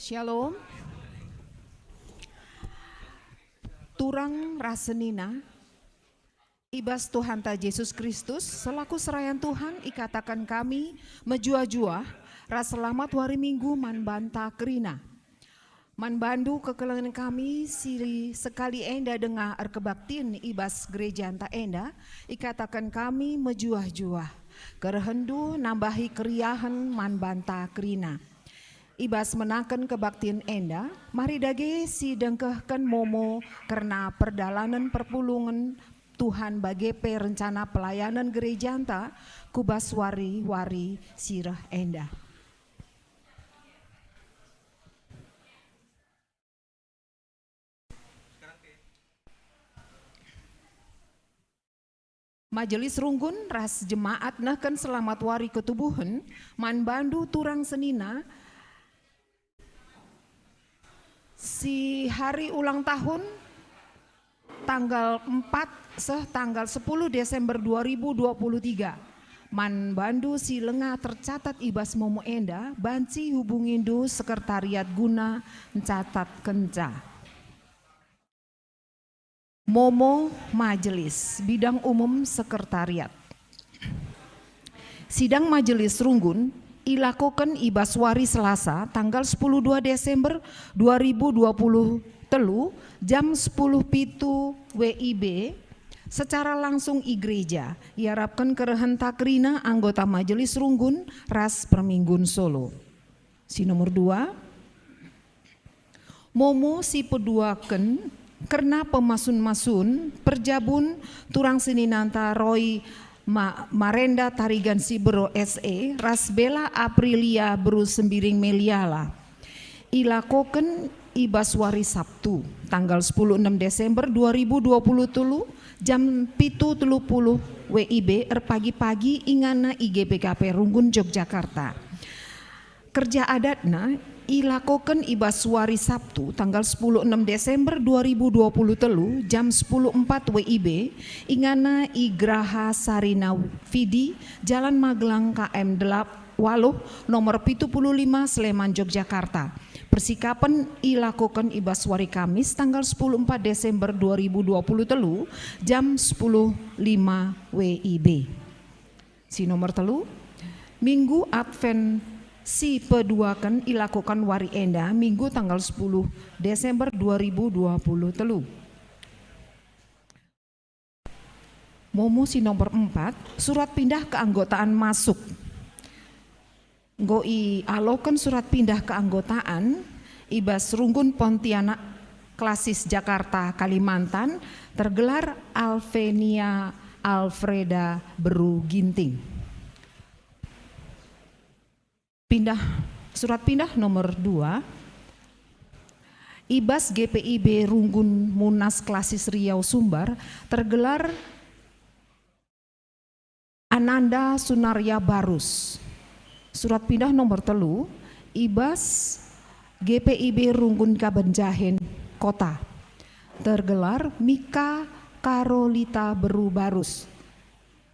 Shalom. Turang rasenina ibas Tuhan ta Yesus Kristus selaku serayan Tuhan ikatakan kami menjua-jua ras selamat hari Minggu man banta kerina. Man bandu kekelengan kami sili sekali enda dengar kebaktin ibas gereja anta enda ikatakan kami menjua-jua kerehendu nambahi keriahan man banta kerina. Ibas menaken kebaktian enda, mari dage si dengkehkan momo karena perdalanan perpulungan Tuhan bagi rencana pelayanan gereja anta kubas wari sirah enda. Majelis runggun ras jemaat nahkan selamat wari ketubuhan man bandu turang senina si hari ulang tahun tanggal 4 tanggal 10 Desember 2023 man bandu si lenga tercatat ibas momo enda banci hubungindu sekretariat guna mencatat kenca momo majelis bidang umum sekretariat sidang majelis runggun ilakokan ibas wari Selasa tanggal 10 Desember 2020 telu jam 10 pitu WIB secara langsung i gereja iharapkan kerehan takrina anggota majelis runggun ras perminggun Solo. Si nomor 2 momo si peduaken karena pemasun-masun perjabun turang sininanta Roy Marenda Tarigan Sibero SE Rasbela Aprilia Beru Sembiring Meliala ilakoken ibas wari Sabtu tanggal 16 Desember 2020 tulu jam pitu 30 WIB pagi-pagi ingana IGPKP Runggun Yogyakarta kerja adatna ilakoken ibas wari Sabtu tanggal 16 Desember 2020 telu jam 10.04 WIB ingana Igraha Sarina Vidi Jalan Magelang KM 8 Waluh nomor 75 Sleman Yogyakarta. Persikapan ilakoken ibas wari Kamis tanggal 10.04 Desember 2020 telu jam 10.05 WIB. Si nomor telu Minggu Advent si peduakan ilakukan wari enda Minggu tanggal 10 Desember 2020 telu. Momo si nomor 4 surat pindah keanggotaan masuk. Goi alokan surat pindah keanggotaan ibas Runggun Pontianak Klasis Jakarta Kalimantan tergelar Alvenia Alfreda Beru Ginting. Surat pindah nomor 2 ibas GPIB Runggun Munas Klasis Riau Sumbar tergelar Ananda Sunaria Barus. Surat pindah nomor 3 ibas GPIB Runggun Kabanjahen Kota tergelar Mika Karolita Beru Barus.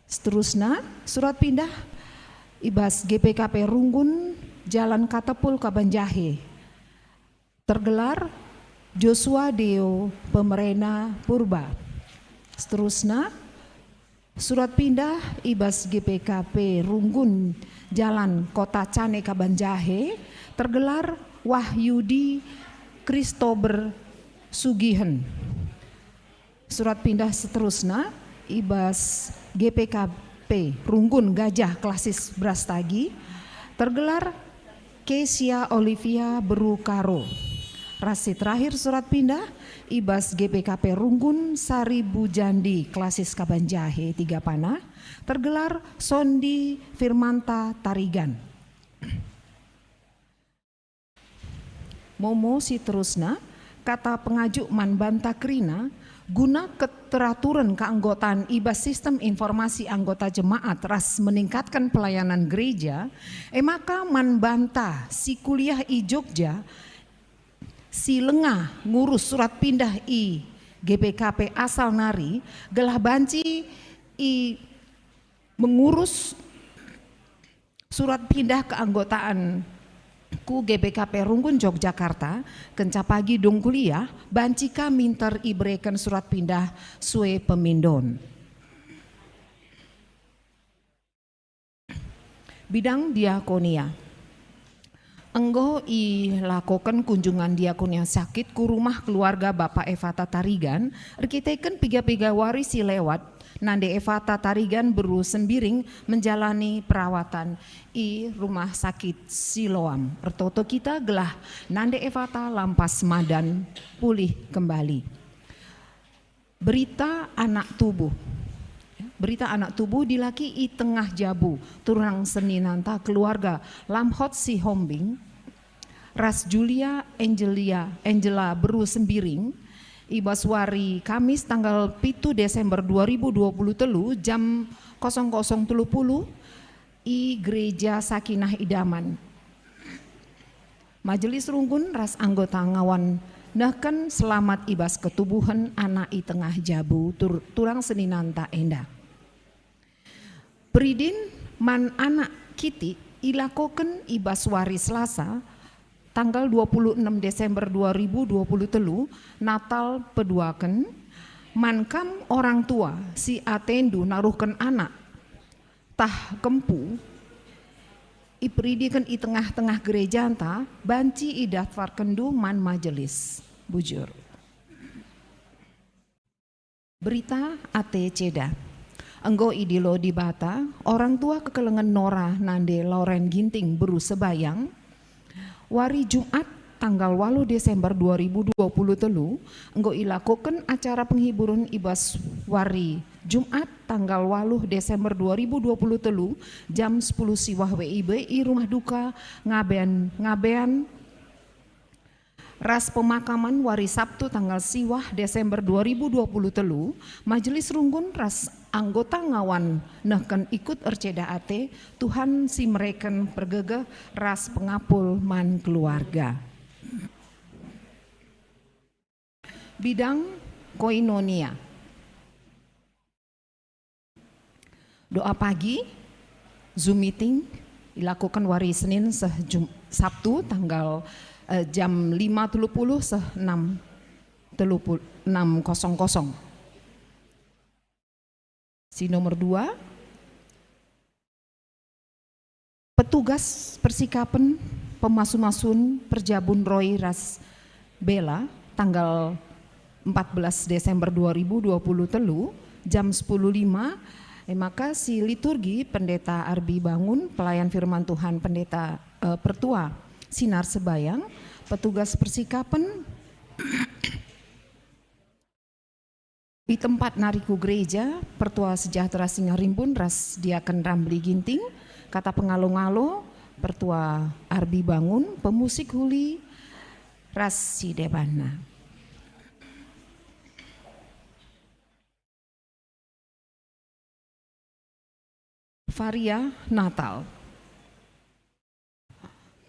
Seterusnya surat pindah ibas GPKP Runggun Jalan Katepul Kabanjahe tergelar Joshua Deo Pemerena Purba. Seterusnya surat pindah ibas GPKP Runggun Jalan Kota Cane Kabanjahe tergelar Wahyudi Christober Sugihen. Surat pindah seterusnya ibas GPKP Runggun Gajah Klasis Brastagi tergelar Kesia Olivia Beru Karo. Rasi terakhir surat pindah ibas GPKP Runggun Sari Bujandi Klasis Kabanjahe 3 Panah tergelar Sondi Firmanta Tarigan. Momo si terusna kata pengajuk man banta krina guna keteraturan keanggotaan ibas sistem informasi anggota jemaat ras meningkatkan pelayanan gereja maka man banta si kuliah i Jogja si lengah ngurus surat pindah i GPKP asal nari gelah banci i mengurus surat pindah keanggotaan ku GBKP Rungkun Yogyakarta kenca pagi dong kuliah bancika minter ibreken surat pindah sue pemindon. Bidang diakonia. Enggo lakukan kunjungan diakonia sakit ku rumah keluarga Bapak Evata Tarigan, rekiteken piga-piga warisi lewat, nande Evata Tarigan beru sembiring menjalani perawatan i rumah sakit Siloam. Ertoto kita gelah nande Evata lampas madan pulih kembali. Berita anak tubuh. Berita anak tubuh dilaki i tengah jabu turang seninanta keluarga lamhot si hombing ras Julia Angela beru sembiring ibaswari Kamis tanggal 7 Desember 2023 jam 00.30 i Gereja Sakinah Idaman. Majelis Rungkun ras anggota ngawan nahkan selamat ibas ketubuhan anak i tengah jabu turang seninanta enda. Beridin man anak kiti ilakoken ibaswari Selasa tanggal 26 Desember 2023 Natal peduaken mankam orang tua si atendu naruhken anak tah kempu ipridiken i tengah-tengah gereja anta banci i daftar kendu man majelis bujur. Berita ate ceda. Enggo idilo di Bata, orang tua kekelengan Nora nande Lauren Ginting beru sebayang, wari Jumat tanggal 8 Desember 2023, enggo ilakoken acara penghiburan ibas wari Jumat tanggal 8 Desember 2023 jam 10 siwah WIB i rumah duka ngabean ras pemakaman wari Sabtu tanggal siwah Desember 2023 Majelis Rungkun ras anggota ngawan nahkan ikut erceda ate Tuhan si mereken pergege ras pengapul man keluarga. Bidang koinonia. Doa pagi Zoom meeting dilakukan wari Senin Sabtu tanggal jam 5.30 6.00. Si nomor 2 petugas persikapan pemasun-masun Perjabun Roy Ras Bela tanggal 14 Desember 2023 jam 10.05 maka si liturgi Pendeta Arbi Bangun pelayan firman Tuhan Pendeta Pertua Sinar Sebayang, petugas persikapan di tempat nariku gereja Pertua Sejahtera Singarimbun ras Diaken Ramli Ginting, kata pengalo-ngalo Pertua Arbi Bangun, pemusik huli ras Sidebana. Varia Natal.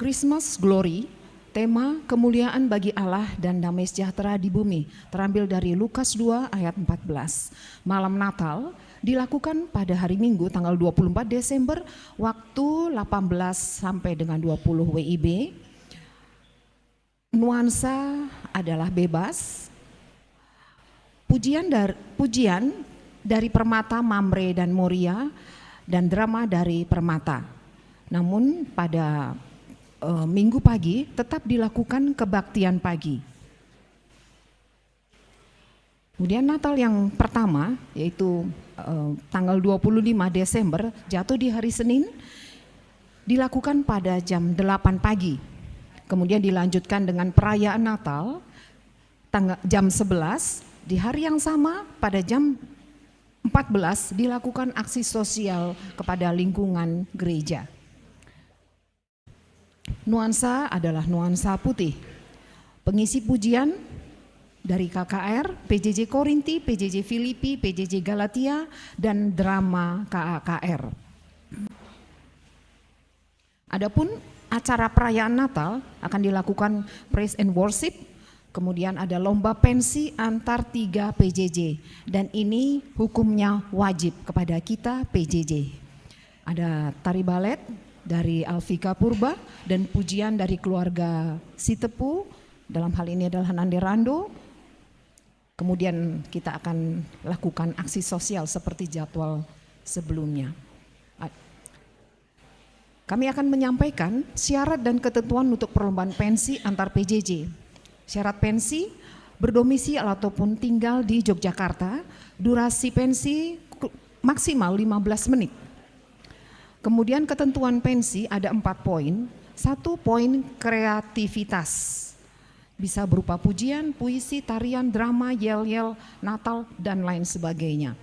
Christmas Glory, tema kemuliaan bagi Allah dan damai sejahtera di bumi, terambil dari Lukas 2 ayat 14. Malam Natal dilakukan pada hari Minggu tanggal 24 Desember waktu 18 sampai dengan 20 WIB. Nuansa adalah bebas. Pujian dari Permata, Mamre dan Moria dan drama dari Permata. Namun pada Minggu pagi tetap dilakukan kebaktian pagi. Kemudian Natal yang pertama yaitu tanggal 25 Desember jatuh di hari Senin dilakukan pada jam 8 pagi. Kemudian dilanjutkan dengan perayaan Natal jam 11 di hari yang sama pada jam 14 dilakukan aksi sosial kepada lingkungan gereja. Nuansa adalah nuansa putih. Pengisi pujian dari KKR, PJJ Korinti, PJJ Filipi, PJJ Galatia, dan drama KAKR. Adapun acara perayaan Natal akan dilakukan praise and worship, kemudian ada lomba pensi antar 3 PJJ, dan ini hukumnya wajib kepada kita PJJ. Ada tari balet, dari Alvika Purba dan pujian dari keluarga Sitepu, dalam hal ini adalah Nande Rando. Kemudian kita akan lakukan aksi sosial seperti jadwal sebelumnya. Kami akan menyampaikan syarat dan ketentuan untuk perlombaan pensi antar PJJ. Syarat pensi berdomisili ataupun tinggal di Yogyakarta, durasi pensi maksimal 15 menit. Kemudian ketentuan pensi ada 4 poin. 1 poin kreativitas. Bisa berupa pujian, puisi, tarian, drama, yel-yel, Natal, dan lain sebagainya.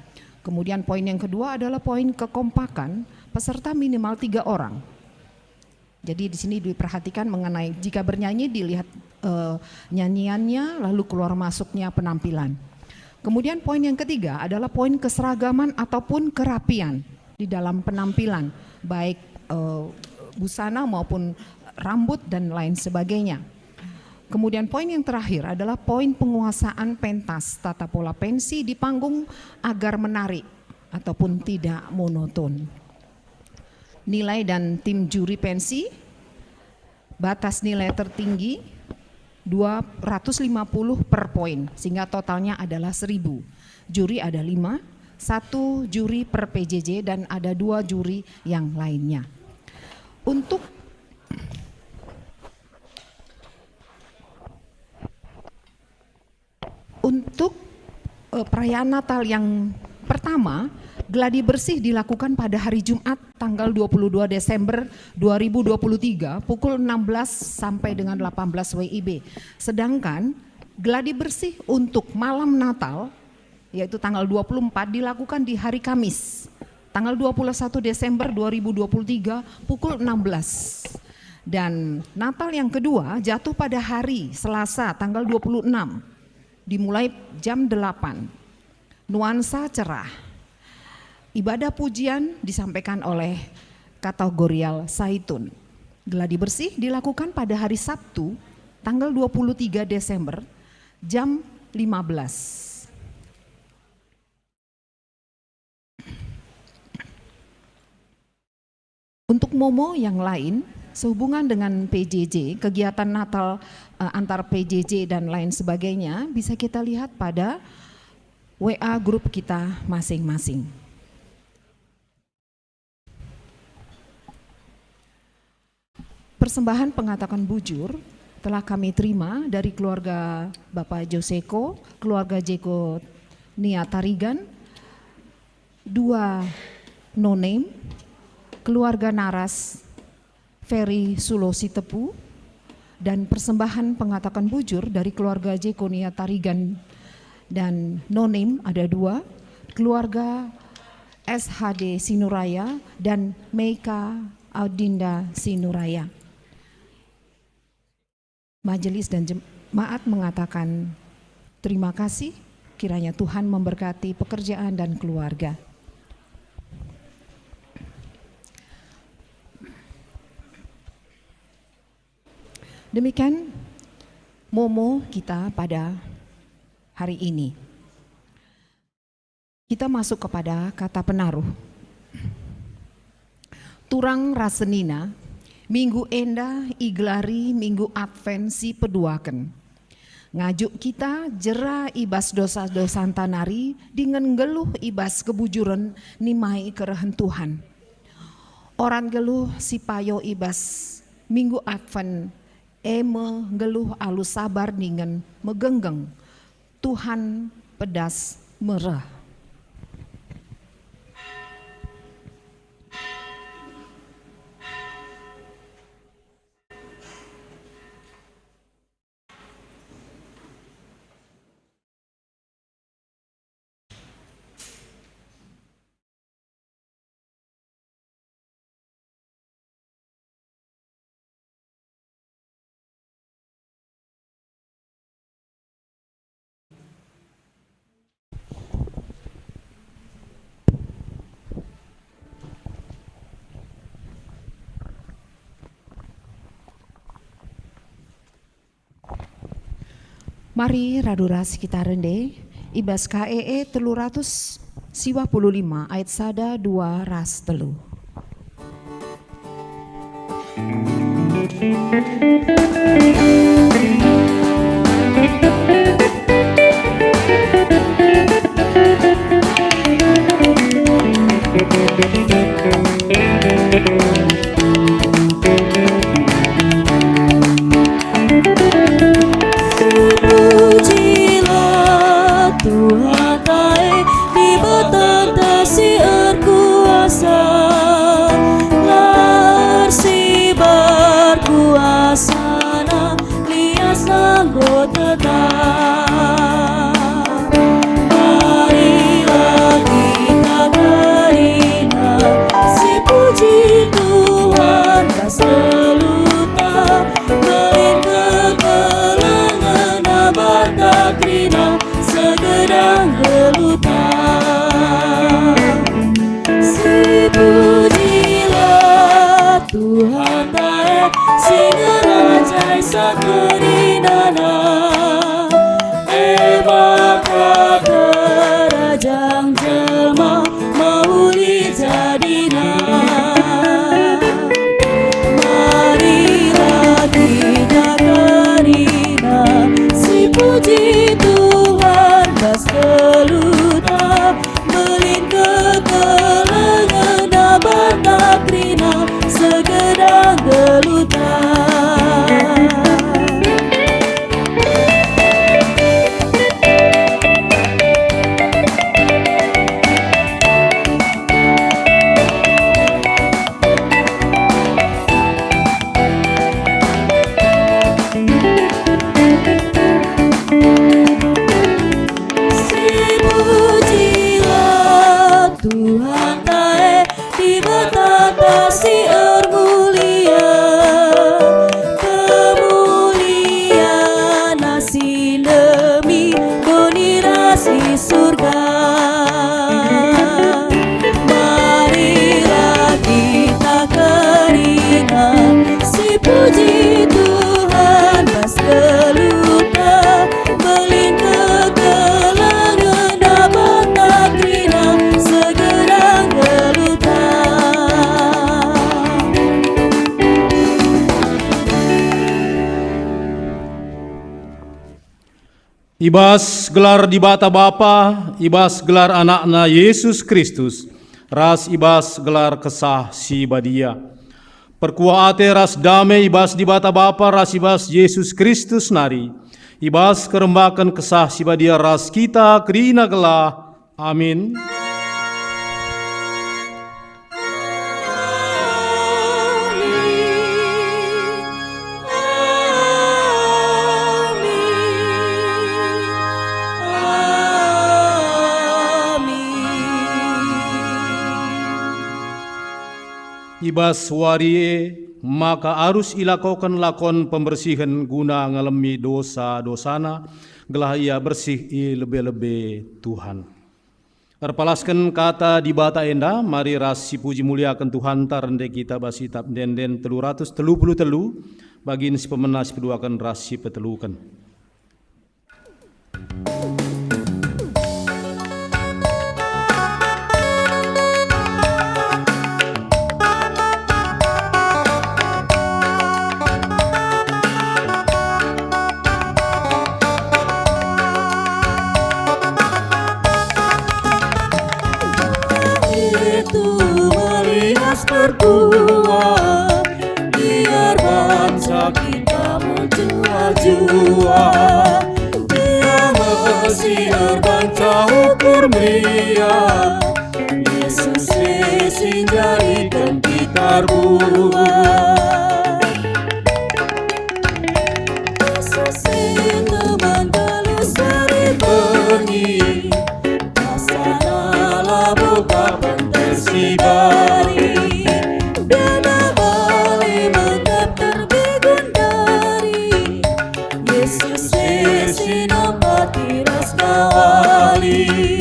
Kemudian poin yang kedua adalah poin kekompakan, peserta minimal 3 orang. Jadi di sini diperhatikan mengenai jika bernyanyi dilihat nyanyiannya, lalu keluar masuknya penampilan. Kemudian poin yang ketiga adalah poin keseragaman ataupun kerapian di dalam penampilan, baik busana maupun rambut dan lain sebagainya. Kemudian poin yang terakhir adalah poin penguasaan pentas tata pola pensi di panggung agar menarik ataupun tidak monoton. Nilai dan tim juri pensi, batas nilai tertinggi 250 per poin sehingga totalnya adalah 1000. Juri ada 5, 1 juri per PJJ dan ada 2 juri yang lainnya. Untuk perayaan Natal yang pertama, gladi bersih dilakukan pada hari Jumat tanggal 22 Desember 2023 pukul 16 sampai dengan 18 WIB. Sedangkan gladi bersih untuk malam Natal yaitu tanggal 24 dilakukan di hari Kamis tanggal 21 Desember 2023 pukul 16. Dan Natal yang kedua jatuh pada hari Selasa tanggal 26 dimulai jam 8. Nuansa cerah. Ibadah pujian disampaikan oleh kategorial Saitun. Gladi bersih dilakukan pada hari Sabtu tanggal 23 Desember jam 15. Untuk momo yang lain sehubungan dengan PJJ, kegiatan Natal antar PJJ dan lain sebagainya bisa kita lihat pada WA grup kita masing-masing. Persembahan pengatakan bujur telah kami terima dari keluarga Bapak Joseko, keluarga Jeko Nia Tarigan, 2 no name, keluarga Naras Ferry Sulosi Tepu, dan persembahan pengatakan bujur dari keluarga Jekonia Tarigan dan no name ada 2, keluarga SHD Sinuraya dan Meika Audinda Sinuraya. Majelis dan jemaat mengatakan terima kasih, kiranya Tuhan memberkati pekerjaan dan keluarga. Demikian momo kita pada hari ini. Kita masuk kepada kata penaruh. Turang rasenina, minggu endah iglari minggu advent si peduaken. Ngajuk kita jera ibas dosa-dosa tanari dengan geluh ibas kebujuran nimai kerehen Tuhan. Orang geluh si payo ibas minggu advent eme geluh alus sabar dengan megenggeng Tuhan pedas merah. Mari raduras kita rende, ibas KEE 355 ayat sada 2 ras telu. Pujilah Tuhan tae di betata siar kuasa, lar si berkuasa na lias nanggo tetap. Marilah kita karina si puji Tuhan seluta melin kegelangan abad takrina segedang gelutan. Si pujilah Tuhan tae sing ngerajai sakerinana maka kerajaan jelma mauli jadina. Marilah kita karina si puji Tuhan kas keluta melin kegelangan abad takrina segedang gelutan. Tuhan tae di betata siar mulia, kemuliaan nasi demi donirasi surga. Marilah kita keringat si puji Tuhan pas keluta melin kegelangan abad takrina segedang gelutan. Ibas gelar di bata Bapa, ibas gelar anakna Yesus Kristus, ras ibas gelar kesah si badia. Perkuate ras damai ibas di bata Bapa, ras ibas Yesus Kristus nari. Ibas kerembakan kesah si badia ras kita kerina gelah. Amin. Ibas warie maka arus ilakokan lakon pembersihan guna ngalemi dosa-dosana gelah ia bersih i lebih-lebih Tuhan. Erpalaskan kata di bata enda mari ras si puji muliakan Tuhan tarende kita basi tap denden 333 bagin si pemenas peduakan ras si petelukan. Berbuat biar bangsa kita menjua-jua, biar Mesir bangsa ukur mulia, Yesus sing jadikan kita buat. Yesus sing teman galus dari bengi, asana labu kapan tersibari. Dana bali mengap terbegun dari Yesus sinapati ras kawali.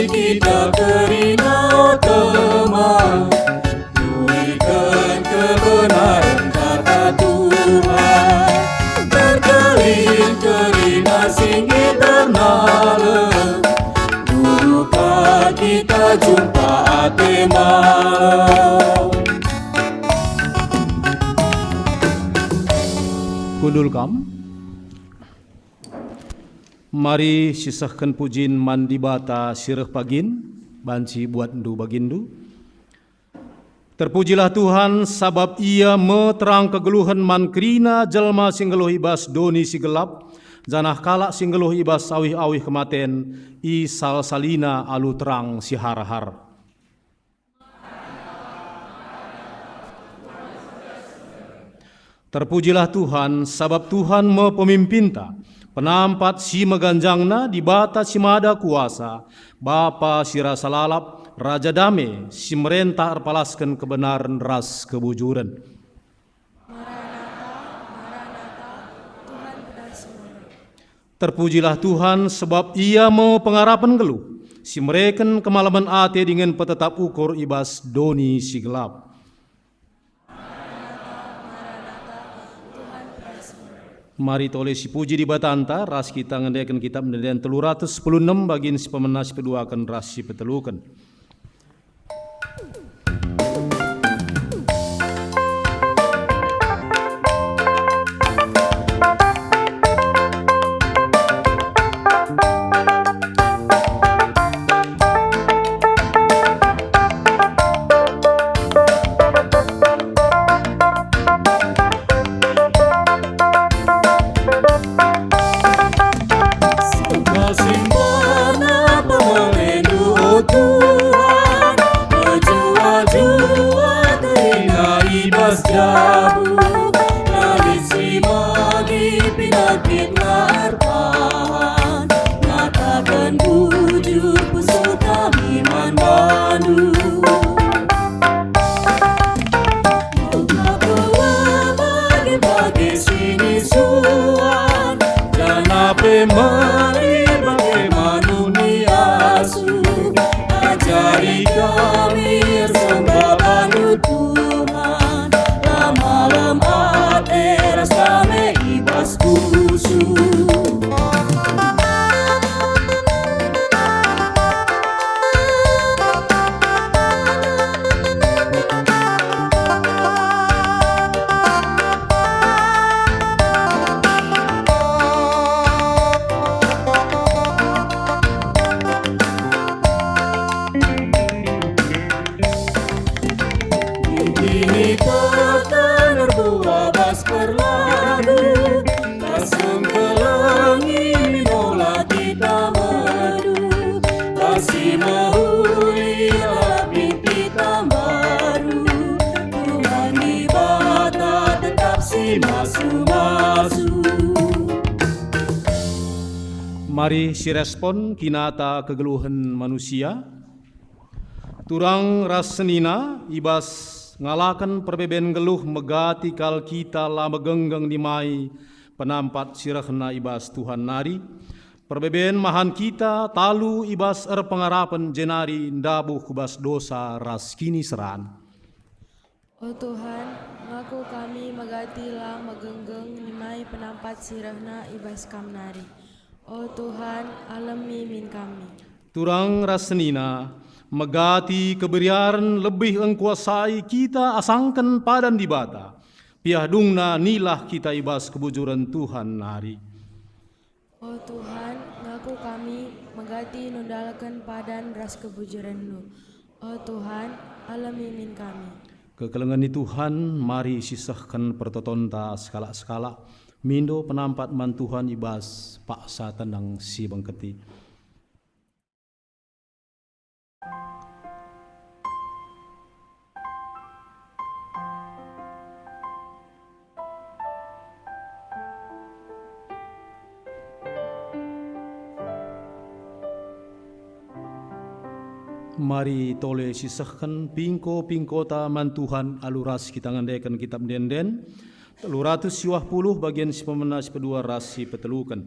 Kita shalom. Kundul kam. Mari sisahkan pujin mandi bata sirah pagin, banci buat ndu bagindu. Terpujilah Tuhan sabab ia meterang kegeluhan man krina jelma singgeluh ibas doni si gelap, janah kalak singgeluh ibas awih-awih kematen, i sal salina alu terang si har-har. Terpujilah Tuhan sabab Tuhan mepemimpinta, penampat si meganjangna di bata si mada kuasa, Bapa si rasa lalap, Raja Dame si merentah arpalaskan kebenaran ras kebujuran. Tuhan benar semua. Terpujilah Tuhan sebab ia mau pengarapan geluh, si mereken kemalaman ate dengan petetap ukur ibas doni si gelap. Mari toleh si puji di batanta, ras kita ngendekan kitab mendian 316 bagin si pemenas pedua akan ras si petelukan. Mari si respon kinata kegeluhan manusia. Turang ras senina ibas ngalakan perbeben geluh megati kal kita lama genggeng dimai penampat sirahna ibas Tuhan nari. Perbeben mahan kita talu ibas pengarapan jenari ndabuh kubas dosa ras kini seran. Oh Tuhan, ngaku kami megatilah megenggeng nimai penampat sirahna ibas kamnari. Oh Tuhan, alami min kami. Turang rasenina, megati keberiaran lebih engkuasai kita asangkan padan di bata. Piah dungna nilah kita ibas kebujuran Tuhan nari. Oh Tuhan, ngaku kami megati nundalkan padan ras kebujuran-Nu. Oh Tuhan, alami min kami. Kekelengan di Tuhan, mari sisahkan pertotonta skala-skala. Mindo penampat man Tuhan ibas paksa tenang si bengketi. Mari tole sisahkan pingko-pingkota man Tuhan aluras kita ngandekan kitab denden. 320 bagian si pemenas pedua rasi petelukan.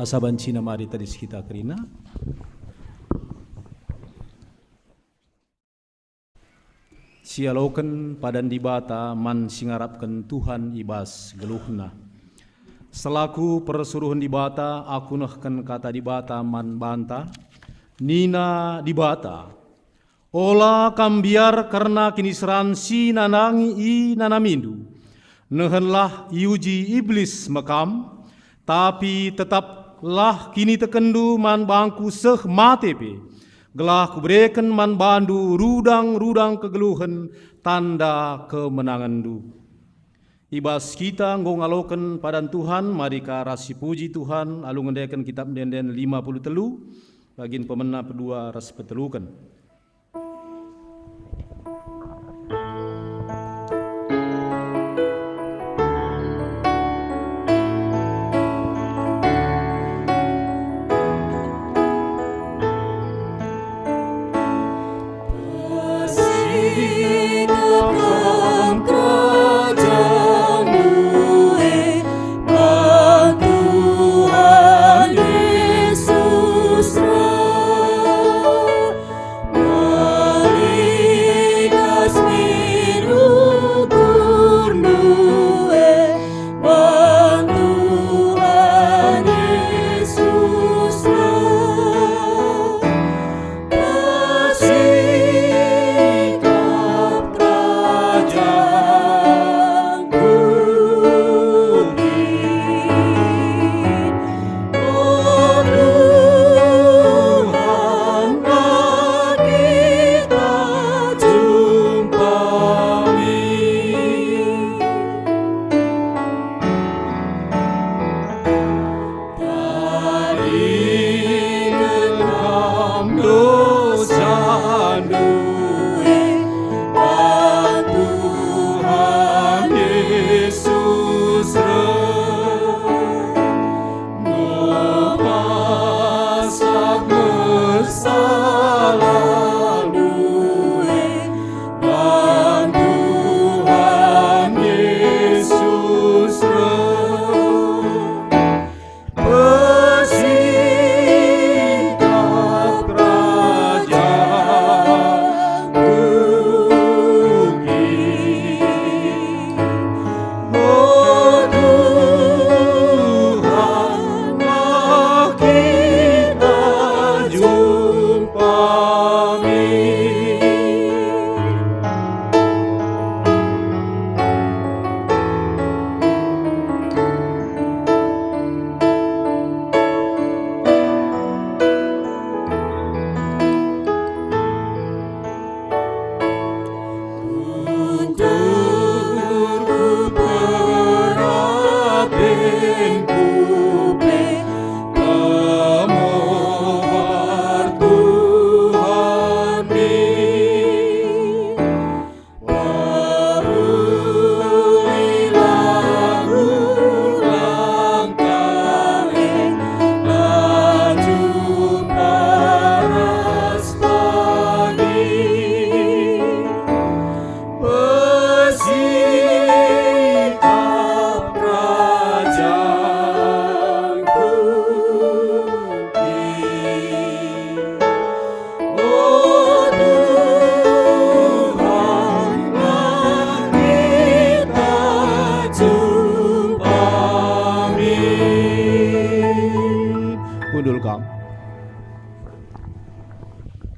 Asaban Cina mari tadi kita kerina. Sialoken padan dibata man singarapken Tuhan ibas geluhna. Selaku persuruhan dibata aku nehken kata dibata man banta. Nina dibata. Ola kambiar karena kini seransi nanangi i nanamindu. Nehenlah iuji iblis mekam. Tapi tetaplah kini tekendu man bangku seh matepe. Gelah kuberikan man bandu rudang-rudang kegeluhan tanda kemenangan du. Ibas kita nggongaloken padan Tuhan, mari ka rasi puji Tuhan, alu ngendekan kitab denden 53, bagin pemena pedua ras petelukan.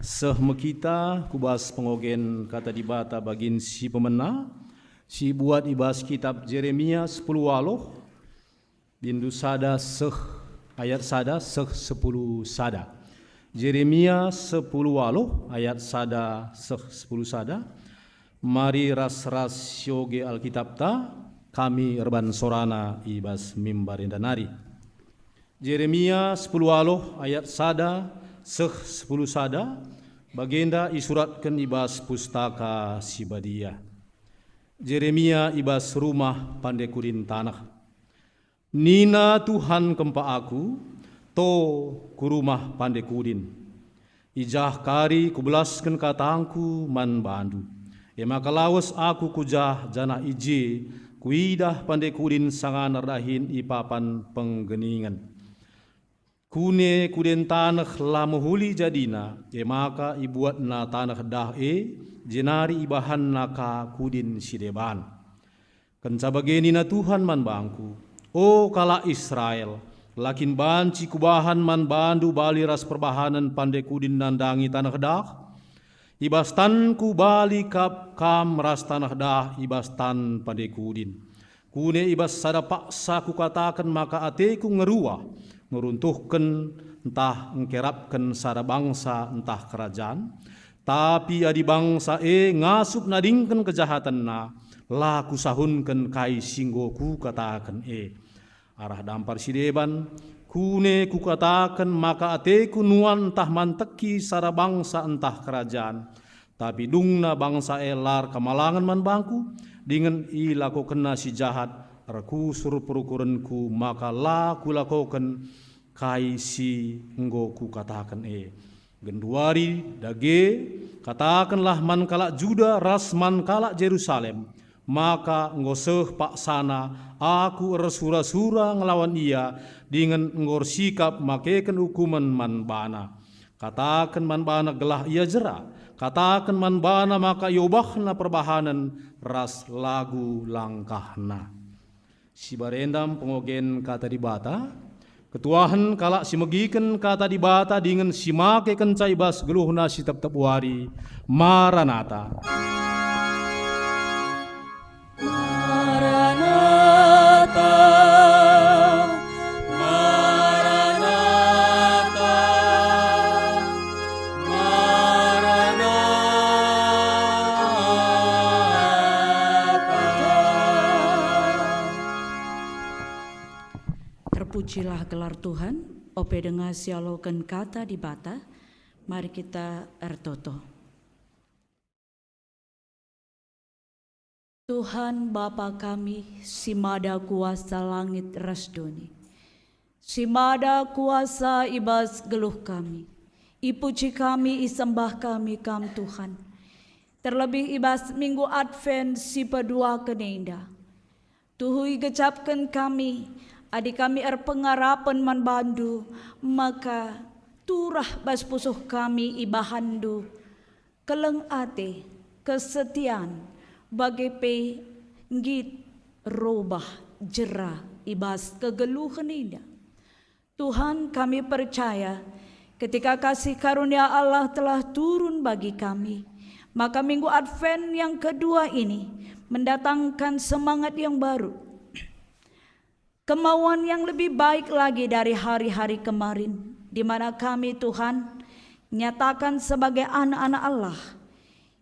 Seh mekita kubas pengogen kata dibata bagin si pemena, si buat ibas kitab Jeremia 10 waloh, Bindu sada seh ayat sada seh 10 sada. Jeremia 10 aloh ayat sada seh 10 sada. Mari ras yoge Alkitab ta kami erban sorana ibas mimbar indanari. Jeremia 10 aloh ayat sada seh 10 sada bagenda isuratkan ibas pustaka Sibadia. Jeremia ibas rumah pandekurin tanah. Nina Tuhan kempa aku to ku rumah pandekudin. Ijah kari kubelaskan katangku man bandu. Maka lawas aku kujah jana ije kuidah pandekudin sangan rahin ipapan penggeningan. Kune kuden tanah lamuhuli jadina, maka ibuat na tanah dah jenari ibahan naka kudin sideban. Kencabageni na Tuhan man bangku, o kala Israel, lakin banci kubahan man bandu bali ras perbahanan pandai kudin nandangi tanah dah. Ibas tan ku bali kap kam ras tanah dah ibas tan pandai kudin. Kune ibas sada paksa ku katakan maka ateku ngeruah. Meruntuhkan entah engkerapkan sada bangsa entah kerajaan, tapi adi bangsa ngasup nadingkan kejahatan na laku sahunkan kai singgoku katakan arah dampar sideban kune ku katakan maka ateku nuan entah manteki sada bangsa entah kerajaan, tapi dungna bangsa lar kamalangan man bangku dengan ilaku kena si jahat raku suruh perukuranku maka laku lakukan kai si enggoku katakan genduari dage katakanlah man kalak Juda ras man kalak Jerusalem maka ngoseh paksana aku resura-sura ngelawan ia dengan ngor sikap makeken hukuman man bana katakan man bana gelah ia jera katakan man bana maka yobahna perbahanan ras lagu langkahna si barendam pengogen kata di bata ketuahan kalak si megiken kata di bata dengan si make kencai bas geluhna si tep wari Maranatha. Maranatha, Maranatha, Terpujilah gelar Tuhan, ope dengar sialokan kata di bata, mari kita ertoto. Tuhan Bapa kami, simada kuasa langit rasdoni, simada kuasa ibas geluh kami, ipuji kami, isembah kami kam Tuhan. Terlebih ibas minggu Advent si pedua kenenda, tuhui gecapkan kami, adik kami pengarapan man bandu, maka turah bas pusuh kami ibahandu, keleng ate, kesetiaan, bagai pe ngit robah jera ibas kegeluhan indah. Tuhan kami percaya ketika kasih karunia Allah telah turun bagi kami, maka minggu Advent yang kedua ini mendatangkan semangat yang baru, kemauan yang lebih baik lagi dari hari-hari kemarin, di mana kami Tuhan nyatakan sebagai anak-anak Allah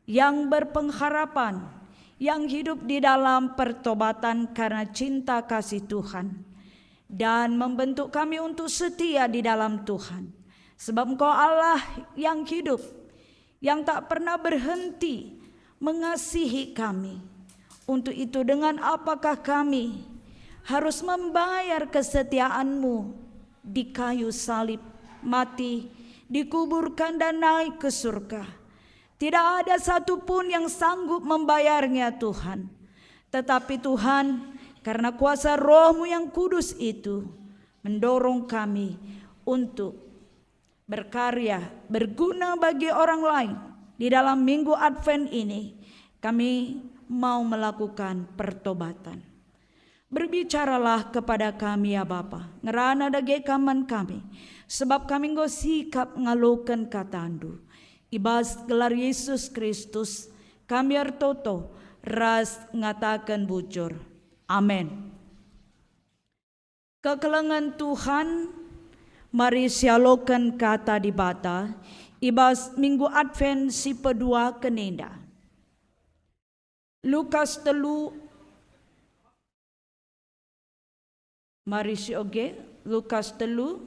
yang berpengharapan, yang hidup di dalam pertobatan karena cinta kasih Tuhan, dan membentuk kami untuk setia di dalam Tuhan. Sebab Engkau Allah yang hidup, yang tak pernah berhenti mengasihi kami. Untuk itu dengan apakah kami harus membayar kesetiaan-Mu di kayu salib, mati, dikuburkan dan naik ke surga? Tidak ada satupun yang sanggup membayarnya Tuhan. Tetapi Tuhan, karena kuasa Roh-Mu yang kudus itu mendorong kami untuk berkarya, berguna bagi orang lain. Di dalam minggu Advent ini kami mau melakukan pertobatan. Berbicaralah kepada kami ya Bapa, ngerana dage kaman kami, sebab kami nggo sikap ngalokan katandu. Ibas gelar Yesus Kristus kami ertoto ras ngatakan bujur. Amin. Kekelengan Tuhan, mari sialokan kata di bata, ibas minggu Advent si pedua kenenda. Lukas 3, mari si oge, Lukas 3,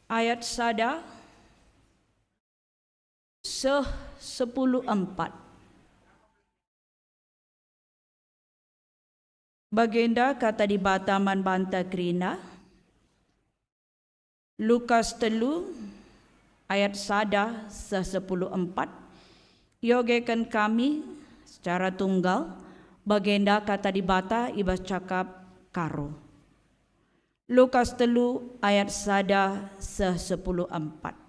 ayat 10:4. Bagenda kata di bataman banta krina. Lukas 3 ayat 10:4. Yogekan kami secara tunggal. Bagenda kata di bata ibas cakap karo. Lukas 3 ayat 10:4.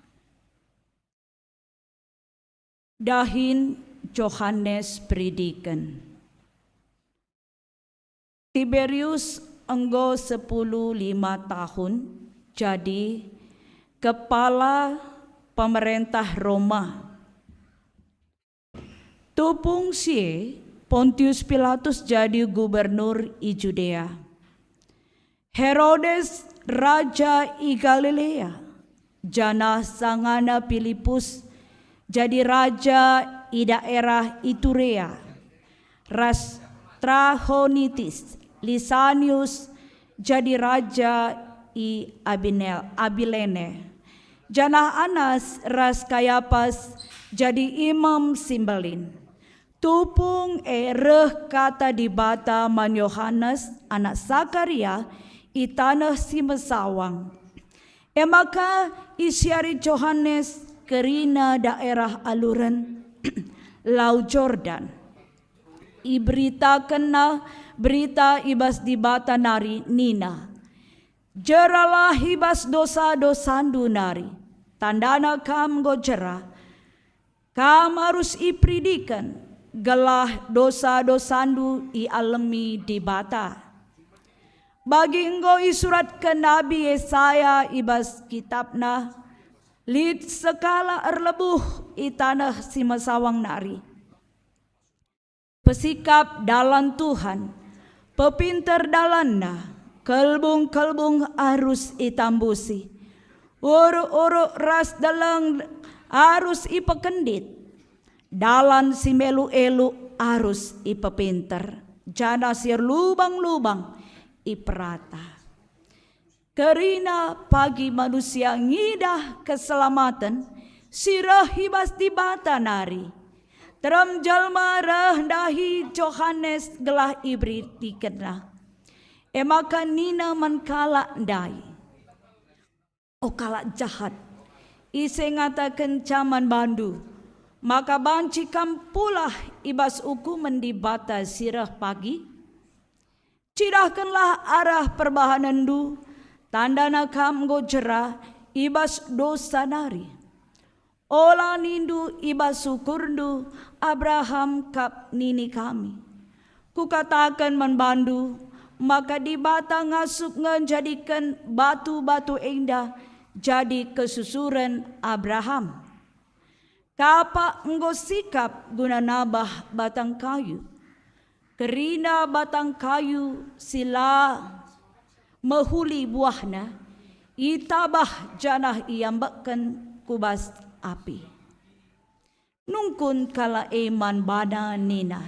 Dahin Yohanes predikan. Tiberius enggo 15 tahun jadi kepala pemerintah Roma. Tupung sie Pontius Pilatus jadi gubernur i Judea. Herodes raja i Galilea. Jana sangana Filipus jadi raja i daerah Iturea. Ras Trahonitis Lisanius jadi raja i Abilene. Jana Anas ras Kayapas jadi imam Simbelin. Tupung reh kata di bata man Yohanes anak Sakaria i tanah Simesawang. Maka isiari Yohanes kerina daerah aluran Lau Jordan. Iberitakanna berita ibas di bata nari nina. Jeralah ibas dosa-dosandu nari. Tandana kam gojera. Kam harus ipridikan. Gelah dosa-dosandu i alami di bata. Bagi engkau isurat ke Nabi Yesaya ibas kitabna. Lid sekala erlebuh i tanah Simesawang nari. Pesikap dalam Tuhan, pepinter dalanna, kelbung-kelbung harus itambusi. Uru-uru ras dalang harus ipekendit. Dalan si melu-elu harus ipepinter. Jana sir lubang-lubang iperata. Kerina pagi manusia ngidah keselamatan, sirah hibas di bata nari. Teram jalma rendahi Yohanes gelah ibrit dikena. Maka nina man kala ndai. O kala jahat. Ise ngatakan caman bandu. Maka banci kampulah ibas hukuman di bata sirah pagi. Cidahkanlah arah perbahanan du. Tandana kam gojera ibas dosa nari. Ola nindu ibas syukurdu Abraham kap nini kami. Kukatakan manbandu, maka di bata ngasuk menjadikan batu-batu indah jadi kesusuran Abraham. Kapa engkau sikap guna nabah batang kayu. Kerina batang kayu sila mehuli buahna, itabah janah iambakan kubas api. Nungkun kala iman bana nina.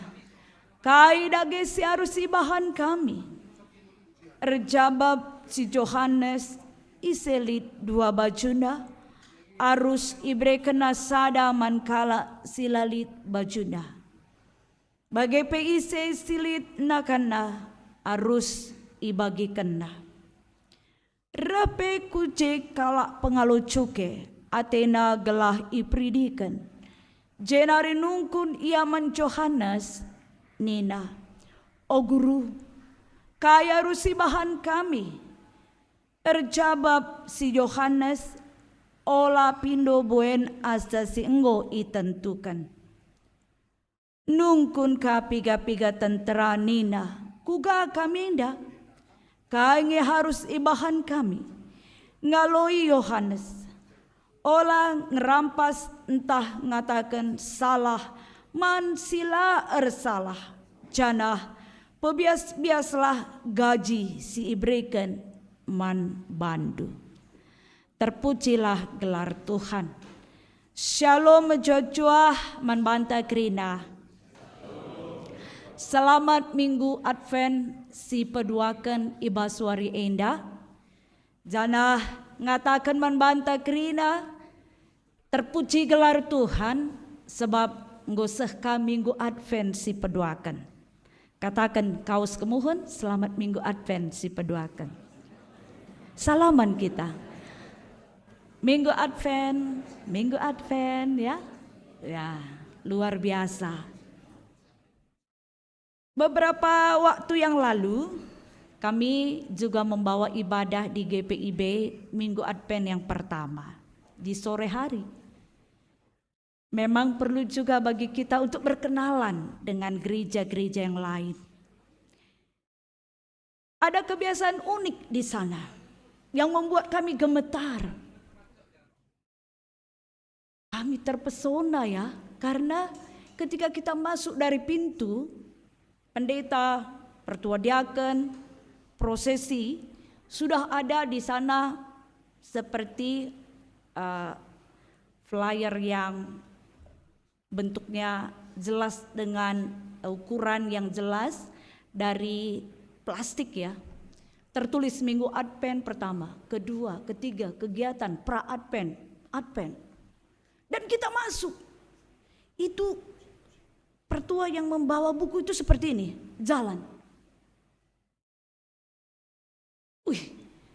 Kai dage si harus ibahan kami. Erjabab si Yohanes iselit 2 bajuna. Arus ibre kena sada man kala silalit bajuna. Bagai PIC silit nakana arus ibagi kena. Rape kuce kala pengalucuke. Atena gelah ipridikan. Jenari nungkun iaman Yohanes nina. O guru, kaya rusibahan kami. Erjabab si Yohanes, ola pindo buen asa si enggo itentukan. Nungkun ka piga-piga tentera nina. Kuga kami indah. Kaya harus ibahan kami. Ngaloi Yohanes. Ola ngerampas entah ngatakan salah man sila ersalah, janah pebias-biaslah gaji si iberikan man bandu. Terpujilah gelar Tuhan. Shalom mejojuah man banta krina. Selamat Minggu Advent si peduakan ibaswari enda. Janah ngatakan man banta krina. Terpuji gelar Tuhan sebab ngoseh ka Minggu Advent si peduakan. Katakan kaus kemuhun, selamat Minggu Advent si peduakan. Salaman kita. Minggu Advent ya. Ya, luar biasa. Beberapa waktu yang lalu kami juga membawa ibadah di GPIB Minggu Advent yang pertama di sore hari. Memang perlu juga bagi kita untuk berkenalan dengan gereja-gereja yang lain. Ada kebiasaan unik di sana yang membuat kami gemetar. Kami terpesona ya, karena ketika kita masuk dari pintu, pendeta, pertua diaken, prosesi, sudah ada di sana seperti flyer yang bentuknya jelas dengan ukuran yang jelas dari plastik ya. Tertulis Minggu Advent pertama, kedua, ketiga, kegiatan pra-Advent, Advent. Dan kita masuk. Itu pertua yang membawa buku itu seperti ini, jalan.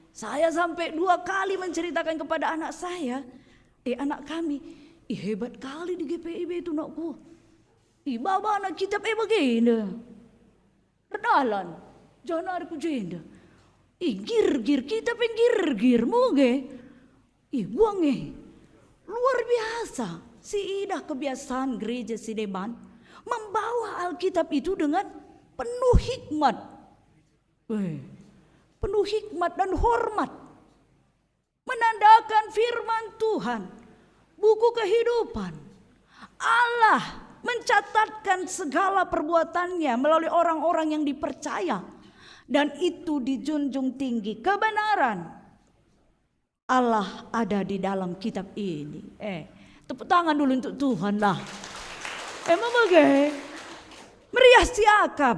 Saya sampai 2 kali menceritakan kepada anak saya, anak kami, hebat kali di GPIB itu nakku. Bawa anak kitab begini. Redalan, jangan aku jenda. Gir kitab gir muge. Buang luar biasa. Si Ida kebiasaan gereja Sideban membawa Alkitab itu dengan penuh hikmat. Penuh hikmat dan hormat. Menandakan firman Tuhan, buku kehidupan. Allah mencatatkan segala perbuatannya melalui orang-orang yang dipercaya. Dan itu dijunjung tinggi. Kebenaran Allah ada di dalam kitab ini. Tepuk tangan dulu untuk Tuhan lah. Emang bagai meriah siakap.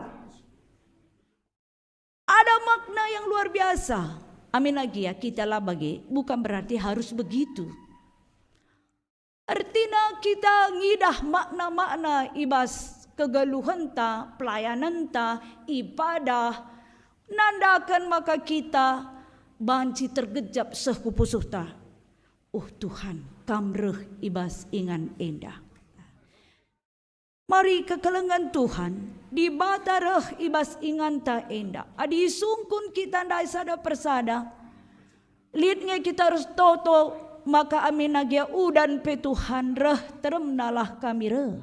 Ada makna yang luar biasa. Amin lagi ya, kita lah bagi. Bukan berarti harus begitu. Artinya kita ngidah makna-makna ibas kegeluhan ta, pelayanan ta, ibadah. Nandakan maka kita banci tergejap sekupusuh ta. Tuhan, kamreh ibas ingan endah. Mari kekelengan Tuhan, di batareh ibas ingan ta endah. Adi sungkun kita ndai sada persada. Lihatnya kita harus toto, maka amin agia udan pe Tuhan reh teremnalah kami reh.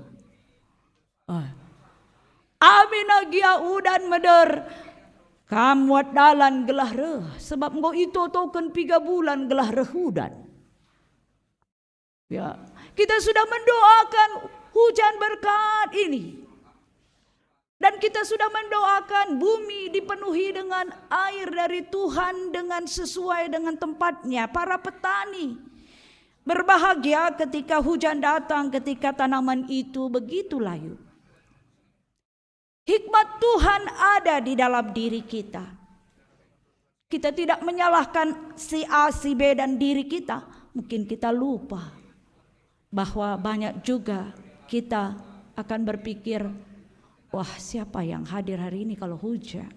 Amin agia udan meder. Kamuat dalan gelah reh, sebab engkau itu token 3 bulan gelah reh udan. Ya, kita sudah mendoakan hujan berkat ini. Dan kita sudah mendoakan bumi dipenuhi dengan air dari Tuhan dengan sesuai dengan tempatnya. Para petani berbahagia ketika hujan datang, ketika tanaman itu begitu layu. Hikmat Tuhan ada di dalam diri kita. Kita tidak menyalahkan si A, si B dan diri kita. Mungkin kita lupa bahwa banyak juga kita akan berpikir, wah siapa yang hadir hari ini kalau hujan.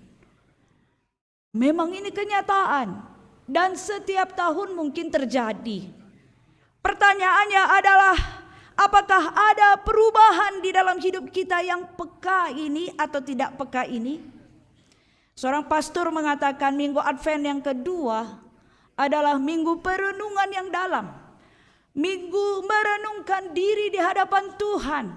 Memang ini kenyataan dan setiap tahun mungkin terjadi. Pertanyaannya adalah, apakah ada perubahan di dalam hidup kita yang peka ini atau tidak peka ini? Seorang pastor mengatakan Minggu Advent yang kedua adalah minggu perenungan yang dalam. Minggu merenungkan diri di hadapan Tuhan,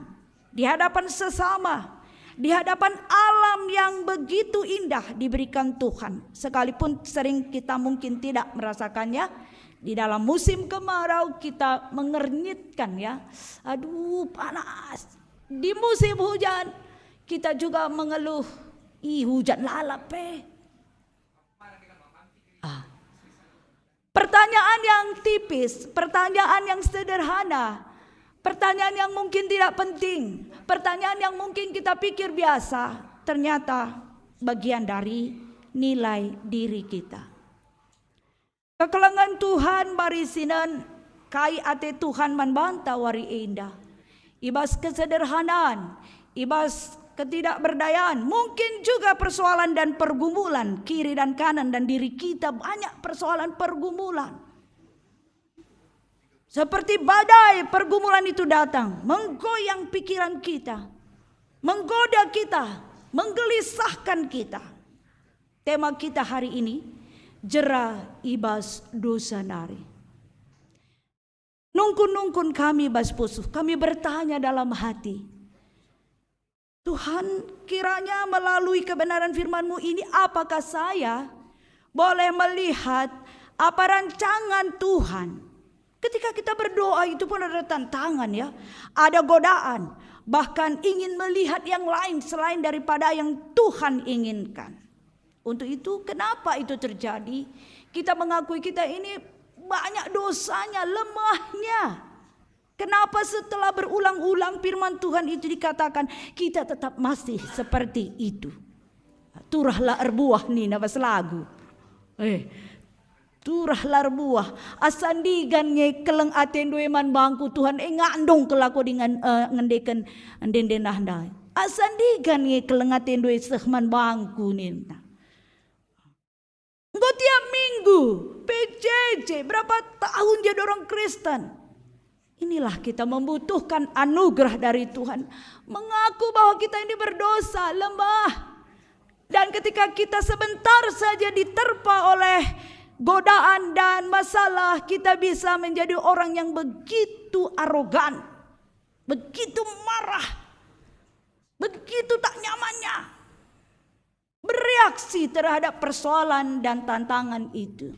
di hadapan sesama, di hadapan alam yang begitu indah diberikan Tuhan. Sekalipun sering kita mungkin tidak merasakannya. Di dalam musim kemarau kita mengernyitkan ya. Aduh panas. Di musim hujan kita juga mengeluh, hujan lalap . Pertanyaan yang tipis, pertanyaan yang sederhana, pertanyaan yang mungkin tidak penting, pertanyaan yang mungkin kita pikir biasa, ternyata bagian dari nilai diri kita. Kekelengan Tuhan barisinan kai ate Tuhan manbanta wari indah. Ibas kesederhanaan, ibas ketidakberdayaan, mungkin juga persoalan dan pergumulan kiri dan kanan dan diri kita, banyak persoalan pergumulan. Seperti badai pergumulan itu datang, menggoyang pikiran kita, menggoda kita, menggelisahkan kita. Tema kita hari ini, jera ibas dosa nari. Nungkun-nungkun kami bas pusuh, kami bertanya dalam hati, Tuhan, kiranya melalui kebenaran firman-Mu ini, apakah saya boleh melihat apa rancangan Tuhan? Ketika kita berdoa itu pun ada tantangan ya, ada godaan, bahkan ingin melihat yang lain selain daripada yang Tuhan inginkan. Untuk itu kenapa itu terjadi? Kita mengakui kita ini banyak dosanya, lemahnya. Kenapa setelah berulang-ulang firman Tuhan itu dikatakan kita tetap masih seperti itu? Turahlah erbuah nih nabas lagu. Turahlah erbuah. Asandigan nge keleng aten man bangku Tuhan ngandong kelako dengan ngendeken dendenah dai. Asandigan nge keleng aten sehman bangku nina. Engkau tiap minggu PJJ berapa tahun jadi orang Kristen. Inilah kita membutuhkan anugerah dari Tuhan. Mengaku bahwa kita ini berdosa, lemah. Dan ketika kita sebentar saja diterpa oleh godaan dan masalah, kita bisa menjadi orang yang begitu arogan, begitu marah, begitu tak nyamannya bereaksi terhadap persoalan dan tantangan itu.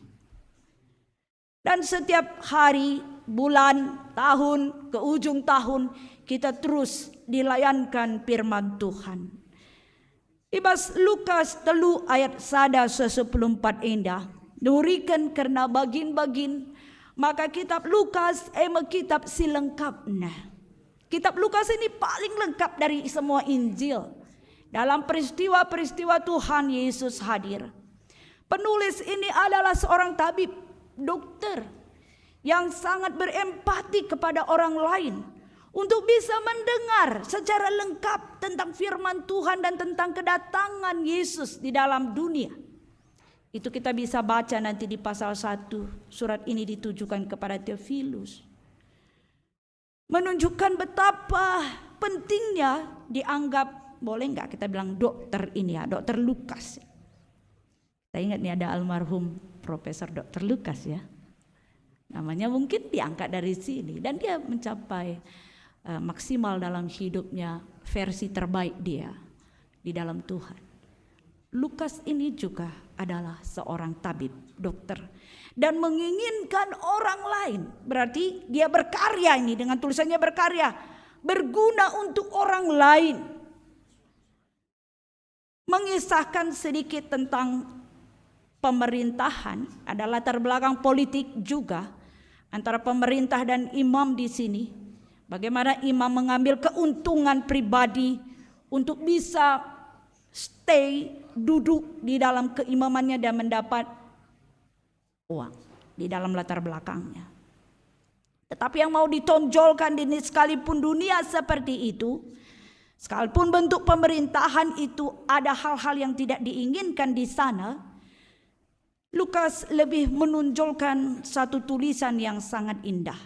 Dan setiap hari, bulan, tahun, ke ujung tahun, kita terus dilayankan firman Tuhan. Ibas Lukas 3 ayat 1:14 indah. Nurikan karena bagin-bagin, maka kitab Lukas kitab si lengkapnya. Kitab Lukas ini paling lengkap dari semua Injil. Dalam peristiwa-peristiwa Tuhan Yesus hadir. Penulis ini adalah seorang tabib, dokter yang sangat berempati kepada orang lain untuk bisa mendengar secara lengkap tentang firman Tuhan dan tentang kedatangan Yesus di dalam dunia. Itu kita bisa baca nanti di pasal 1. Surat ini ditujukan kepada Theophilus. Menunjukkan betapa pentingnya dianggap, boleh nggak kita bilang dokter ini ya, dokter Lukas. Saya ingat nih ada almarhum Profesor Dr. Lukas ya. Namanya mungkin diangkat dari sini dan dia mencapai maksimal dalam hidupnya, versi terbaik dia di dalam Tuhan. Lukas ini juga adalah seorang tabib, dokter, dan menginginkan orang lain. Berarti dia berkarya ini, dengan tulisannya berkarya, berguna untuk orang lain. Mengisahkan sedikit tentang pemerintahan, ada latar belakang politik juga antara pemerintah dan imam di sini. Bagaimana imam mengambil keuntungan pribadi untuk bisa stay, duduk di dalam keimamannya dan mendapat uang di dalam latar belakangnya. Tetapi yang mau ditonjolkan ini, sekalipun dunia seperti itu, sekalipun bentuk pemerintahan itu ada hal-hal yang tidak diinginkan di sana, Lukas lebih menonjolkan satu tulisan yang sangat indah,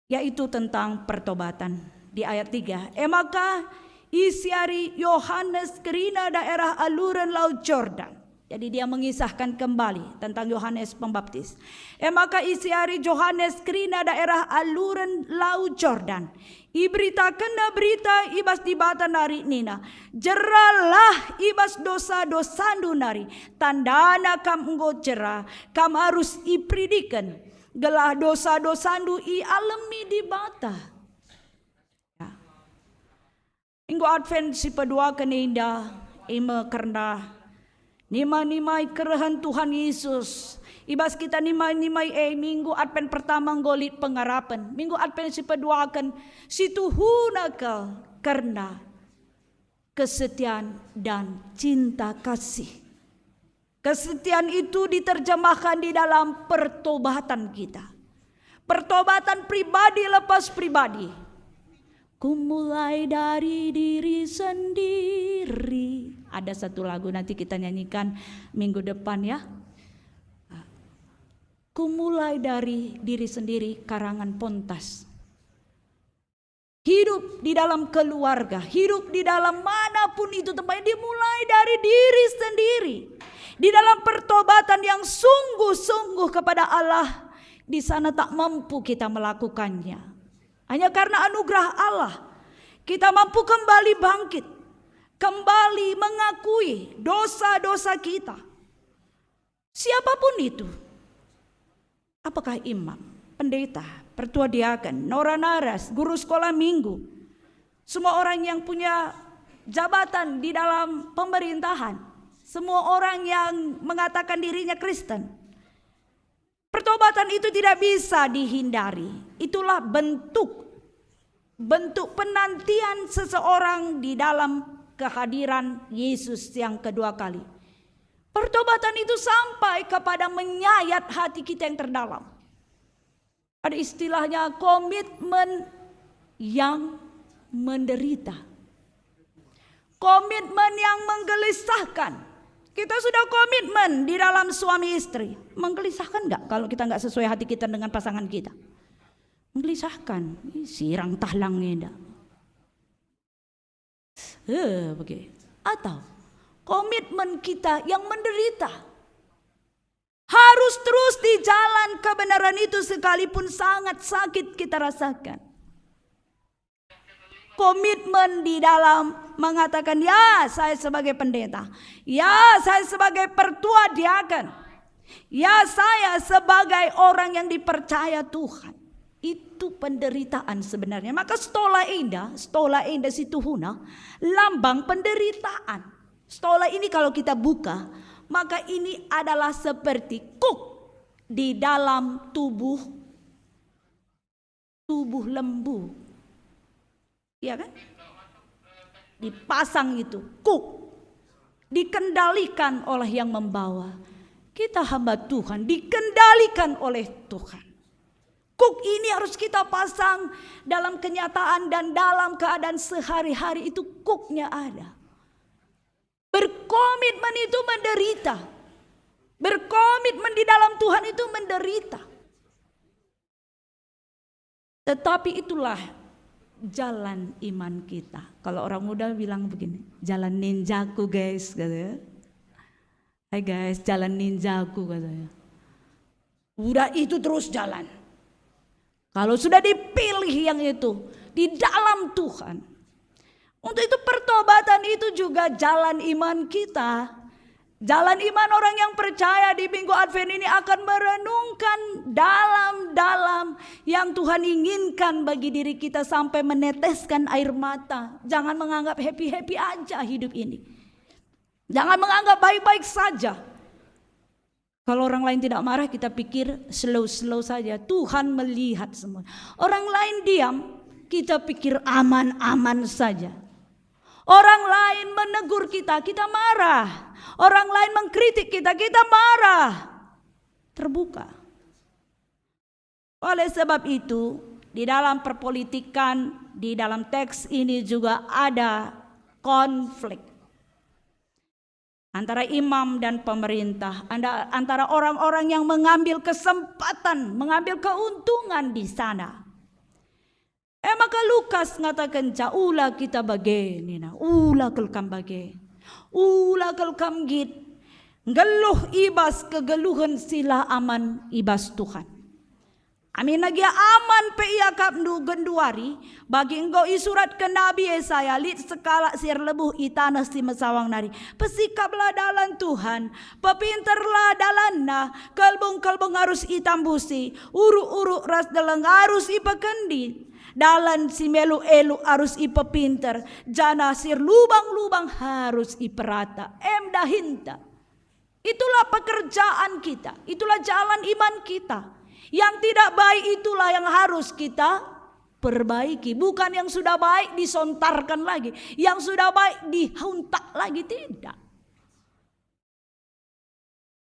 yaitu tentang pertobatan. Di ayat 3, maka isiari Yohanes kerina daerah aluran Laut Jordan. Jadi dia mengisahkan kembali tentang Yohanes Pembaptis. Maka isiari Yohanes kerina daerah aluran Laut Jordan. Iberitakan berita ibas di bata nari nina. Jeralah ibas dosa-dosa nari. Tandana kam enggo jera. Kam harus ipridikan. Gelah dosa-dosa i alami di bata. Ya. Minggu Advent si pedua keninda ima karena nimai kerehan Tuhan Yesus. Ibas kita nimai minggu Advent pertama golit pengharapan. Minggu Advent si pedua akan si Tuhunaka karena kesetiaan dan cinta kasih. Kesetiaan itu diterjemahkan di dalam pertobatan kita. Pertobatan pribadi lepas pribadi. Ku mulai dari diri sendiri. Ada satu lagu nanti kita nyanyikan minggu depan ya. Ku mulai dari diri sendiri, karangan Pontas. Hidup di dalam keluarga, hidup di dalam manapun itu tempatnya, dimulai dari diri sendiri. Di dalam pertobatan yang sungguh-sungguh kepada Allah, di sana tak mampu kita melakukannya. Hanya karena anugerah Allah, kita mampu kembali bangkit, kembali mengakui dosa-dosa kita. Siapapun itu, apakah imam, pendeta, pertua diaken, nora naras, guru sekolah minggu, semua orang yang punya jabatan di dalam pemerintahan, semua orang yang mengatakan dirinya Kristen, pertobatan itu tidak bisa dihindari. Itulah bentuk penantian seseorang di dalam kehadiran Yesus yang kedua kali. Pertobatan itu sampai kepada menyayat hati kita yang terdalam. Ada istilahnya komitmen yang menderita. Komitmen yang menggelisahkan. Kita sudah komitmen di dalam suami istri. Menggelisahkan enggak kalau kita enggak sesuai hati kita dengan pasangan kita? Menggelisahkan. Sirang tahlangnya enggak. Begitu. Atau komitmen kita yang menderita. Harus terus di jalan kebenaran itu sekalipun sangat sakit kita rasakan. Komitmen di dalam mengatakan, ya saya sebagai pendeta, ya saya sebagai pertua diaken, ya saya sebagai orang yang dipercaya Tuhan. Itu penderitaan sebenarnya. Maka stola indah si Tuhuna, lambang penderitaan. Stola ini kalau kita buka, maka ini adalah seperti kuk di dalam tubuh lembu. Iya kan? Dipasang itu kuk, dikendalikan oleh yang membawa. Kita hamba Tuhan dikendalikan oleh Tuhan. Kuk ini harus kita pasang dalam kenyataan dan dalam keadaan sehari-hari, itu kuknya ada. Berkomitmen itu menderita. Berkomitmen di dalam Tuhan itu menderita. Tetapi itulah jalan iman kita. Kalau orang muda bilang begini, jalan ninjaku guys, katanya. Hai guys, jalan ninjaku katanya. Udah itu terus jalan. Kalau sudah dipilih yang itu di dalam Tuhan. Untuk itu pertobatan itu juga jalan iman kita. Jalan iman orang yang percaya di Minggu Advent ini akan merenungkan dalam-dalam yang Tuhan inginkan bagi diri kita sampai meneteskan air mata. Jangan menganggap happy-happy aja hidup ini. Jangan menganggap baik-baik saja. Kalau orang lain tidak marah, kita pikir slow-slow saja. Tuhan melihat semua. Orang lain diam, kita pikir aman-aman saja. Orang lain menegur kita, kita marah. Orang lain mengkritik kita, kita marah. Terbuka. Oleh sebab itu, di dalam perpolitikan, di dalam teks ini juga ada konflik antara imam dan pemerintah, antara orang-orang yang mengambil kesempatan, mengambil keuntungan di sana. Maka Lukas ngatakan, ula kita bage nina, ula kelkam bage, ula kelkam git, geluh ibas kegeluhan sila aman ibas Tuhan. Amin lagi aman pe iakap nu genduari bagi engkau isurat ke Nabi Yesaya lit sekala sir lebuh itana si mesawang nari. Pesikaplah dalam Tuhan, pepinterlah dalanna, kalbung-kalbung harus itambusi, uru-uru ras deleng harus ipakendi. Dalan si melu-elu harus ipepinter. Jana sir lubang-lubang harus iperata. Dahinta. Itulah pekerjaan kita. Itulah jalan iman kita. Yang tidak baik itulah yang harus kita perbaiki. Bukan yang sudah baik disontarkan lagi. Yang sudah baik dihuntak lagi. Tidak.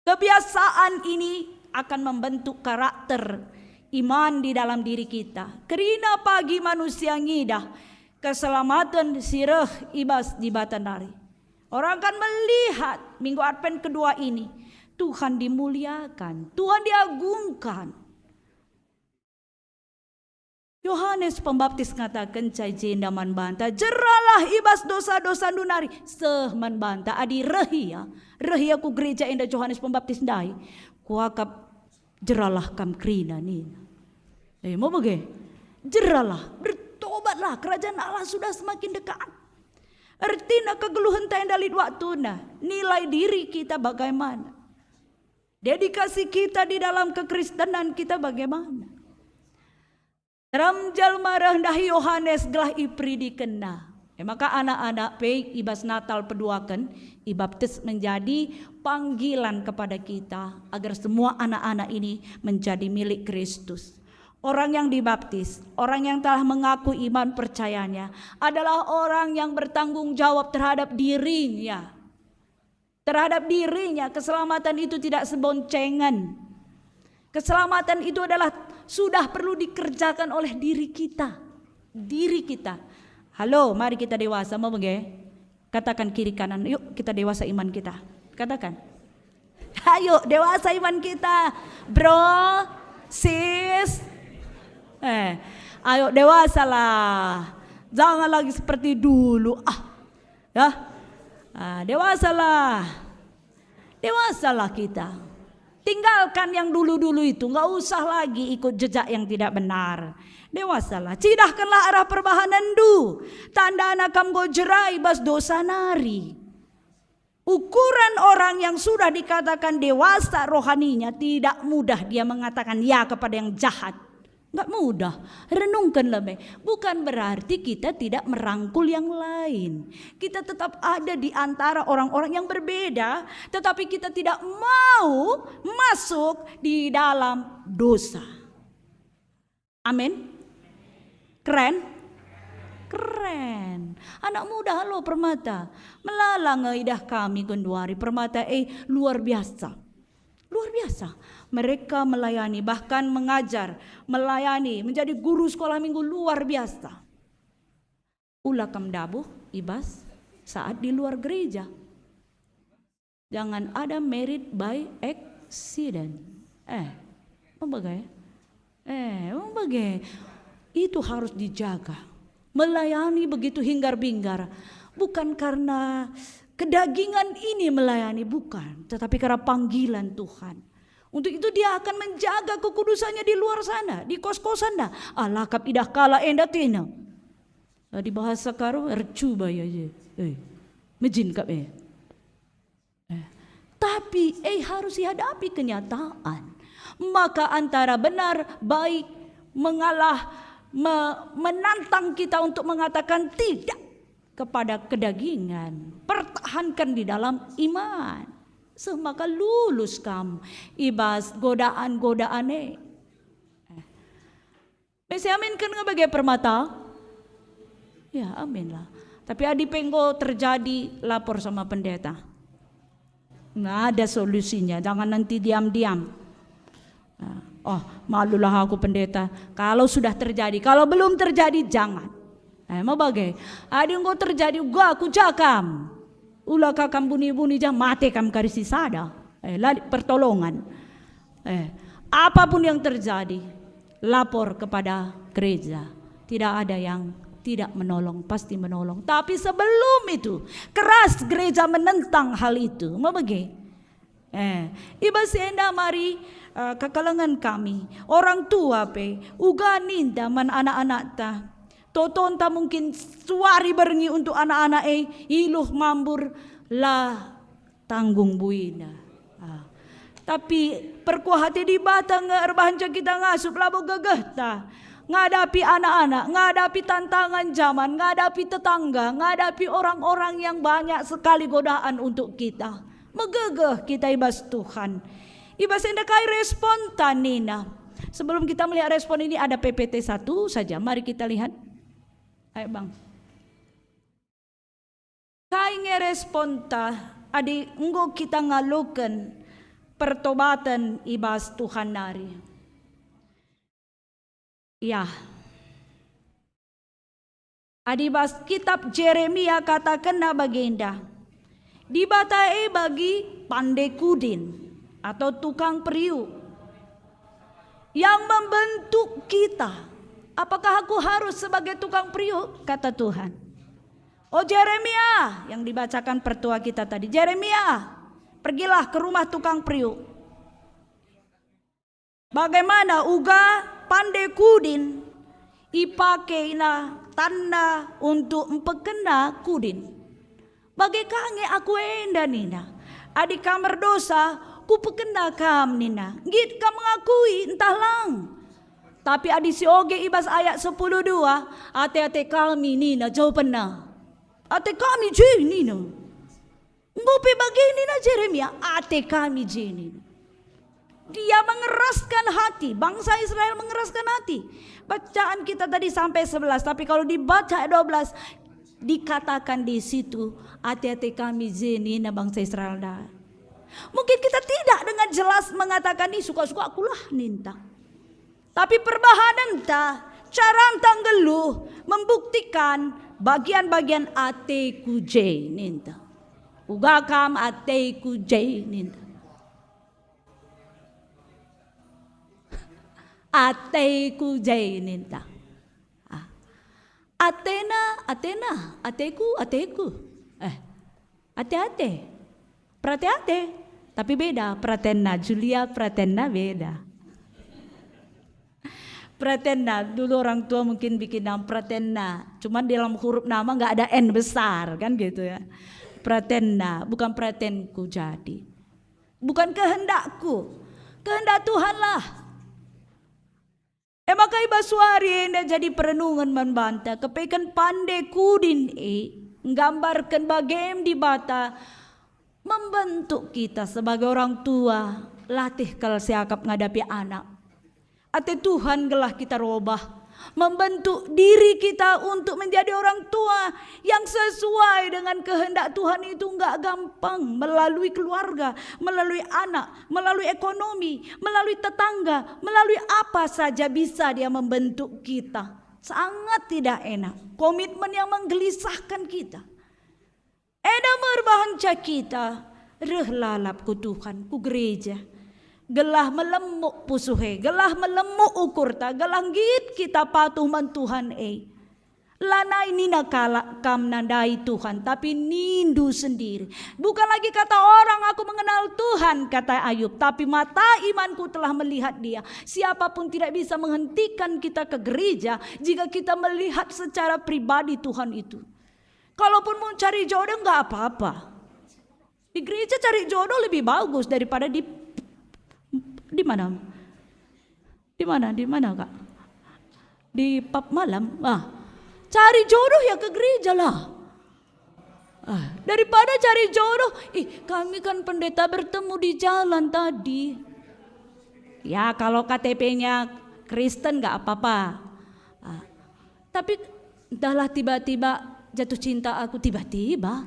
Kebiasaan ini akan membentuk karakter iman di dalam diri kita. Kerina pagi manusia ngidah keselamatan sirah ibas di batanari. Orang akan melihat minggu Advent kedua ini Tuhan dimuliakan, Tuhan diagungkan. Yohanes Pembaptis mengatakan cai jenda man banta, jeralah ibas dosa-dosa nunari seh man banta adi rahia ku gereja enda Yohanes Pembaptis ndai kuakap jeralah kam krina nina. Mau bagai jeralah, bertobatlah, kerajaan Allah sudah semakin dekat. Artinya kegeluhan yang dalit waktuna, nilai diri kita bagaimana, dedikasi kita di dalam kekristenan kita bagaimana. Ramjal marah dahi Yohanes gelah ipri dikena. Maka anak-anak pe ibas Natal peduakan ibaptis menjadi panggilan kepada kita agar semua anak-anak ini menjadi milik Kristus. Orang yang dibaptis, orang yang telah mengaku iman percayanya adalah orang yang bertanggung jawab terhadap dirinya. Terhadap dirinya, keselamatan itu tidak seboncengan. Keselamatan itu adalah sudah perlu dikerjakan oleh diri kita. Diri kita. Halo, mari kita dewasa, mau bagaimana? Katakan kiri kanan, yuk kita dewasa iman kita. Katakan. Ayo dewasa iman kita. Bro, sis. Ayo dewasa lah. Jangan lagi seperti dulu. Dewasalah. Dewasalah kita. Tinggalkan yang dulu-dulu itu, nggak usah lagi ikut jejak yang tidak benar. Dewasalah, cidahkanlah arah perbahanan du. Tanda anak kamgo jerai bas dosa nari. Ukuran orang yang sudah dikatakan dewasa rohaninya tidak mudah dia mengatakan ya kepada yang jahat. Nggak mudah. Renungkan lebih. Bukan berarti kita tidak merangkul yang lain. Kita tetap ada di antara orang-orang yang berbeda, tetapi kita tidak mau masuk di dalam dosa. Amin. Keren? Keren. Anak muda halo Permata. Melalang idah kami Gondwari. Permata luar biasa. Luar biasa. Mereka melayani, bahkan mengajar, melayani, menjadi guru sekolah minggu luar biasa. Ulah kam dabuh ibas saat di luar gereja. Jangan ada married by accident. Membagai. Itu harus dijaga. Melayani begitu hinggar-bingar. Bukan karena kedagingan ini melayani, bukan. Tetapi karena panggilan Tuhan. Untuk itu dia akan menjaga kekudusannya di luar sana. Di kos-kosan dah. Lakap idah kala endah tina. Di bahasa karo ercuba ya. Mejin kap Tapi harus dihadapi kenyataan. Maka antara benar, baik, mengalah, menantang kita untuk mengatakan tidak kepada kedagingan. Pertahankan di dalam iman. Maka lulus kam ibas godaan-godaan Mesti aminkan sebagai Permata? Ya amin lah. Tapi adi penggo terjadi lapor sama pendeta. Nggak ada solusinya. Jangan nanti diam-diam. Malulah aku pendeta. Kalau sudah terjadi, kalau belum terjadi jangan. Mau bagai? Adi engkau terjadi, aku cakam. Ulah kakam buni-buni jam mati kam karisi sada. Pertolongan. Apapun yang terjadi, lapor kepada gereja. Tidak ada yang tidak menolong, pasti menolong. Tapi sebelum itu, keras gereja menentang hal itu. Mau bagi? Iba senda mari kekalangan kami, orang tua uganin man anak-anak ta. Toton ta mungkin suari berengi untuk anak-anak iluh mambur lah tanggung buina. Tapi perkuah hati di batang erbahanca kita ngasup labo gagah ta. ngadapi anak-anak, ngadapi tantangan zaman, ngadapi tetangga, ngadapi orang-orang yang banyak sekali godaan untuk kita. Megegeh kita ibas Tuhan. Ibas endakai respon tanina. Sebelum kita melihat respon ini ada PPT 1 saja. Mari kita lihat. Ayo bang. Kai ngerespon ta adi enggo kita ngalukan pertobatan ibas Tuhan nari. Ya. Adi bas kitab Jeremia katakan na baginda. Dibatai bagi pandekudin atau tukang periuk yang membentuk kita. Apakah aku harus sebagai tukang periuk? Kata Tuhan. Oh Jeremia, yang dibacakan pertua kita tadi. Jeremia, pergilah ke rumah tukang periuk. Bagaimana uga pandekudin ipake na tanda untuk empekena kudin. Bagi kange aku enda nina. Adik kamar dosa ku pekena kam nina. Git kam mengakui entah lang. Tapi adi si oge ibas ayat 10:2. Ate-ate kami nina jauh pernah. Ate kami je nina. Ngopi bagi nina Jeremia. Ate kami je nina. Dia mengeraskan hati. Bangsa Israel mengeraskan hati. Bacaan kita tadi sampai 11. Tapi kalau dibaca 12. Dikatakan di situ hati-hati kami zeni na bangsa Israel dah. Mungkin kita tidak dengan jelas mengatakan ini suka-suka akulah ninta. Tapi perbahanan ta cara tanggeluh membuktikan bagian-bagian ateku je ninta. Ugakam ateku je ninta. Ateku je ninta. Atena, ateku. Ate-ate. Prate-ate. Tapi beda, Pratena, Julia Pratena beda. Pratena, dulu orang tua mungkin bikin nama Pratena. Cuman dalam huruf nama gak ada N besar kan gitu ya. Pratena, bukan pratenku jadi. Bukan kehendakku. Kehendak Tuhan lah. Maka ibasuari yang jadi perenungan membanta kepekan pandai kudin nggambarkan bagem di bata membentuk kita sebagai orang tua latih kalau siakap ngadapi anak. Ate Tuhan gelah kita robah membentuk diri kita untuk menjadi orang tua yang sesuai dengan kehendak Tuhan itu enggak gampang melalui keluarga, melalui anak, melalui ekonomi, melalui tetangga, melalui apa saja bisa dia membentuk kita. Sangat tidak enak. Komitmen yang menggelisahkan kita. Eda merbahanca kita, reh lalap ku Tuhan, ku gereja. Gelah melemuk pusuhe, gelah melemuk ukurta, gelah git kita patuh man Tuhan Lana ini nakala kam nandai Tuhan, tapi nindu sendiri. Bukan lagi kata orang aku mengenal Tuhan, kata Ayub, tapi mata imanku telah melihat dia. Siapapun tidak bisa menghentikan kita ke gereja jika kita melihat secara pribadi Tuhan itu. Kalaupun mau cari jodoh nggak apa-apa. Di gereja cari jodoh lebih bagus daripada di mana? Di mana kak? Di pub malam. Cari jodoh ya ke gereja lah. Daripada cari jodoh, kami kan pendeta bertemu di jalan tadi. Ya kalau KTP-nya Kristen nggak apa-apa. Tapi entahlah tiba-tiba jatuh cinta aku tiba-tiba.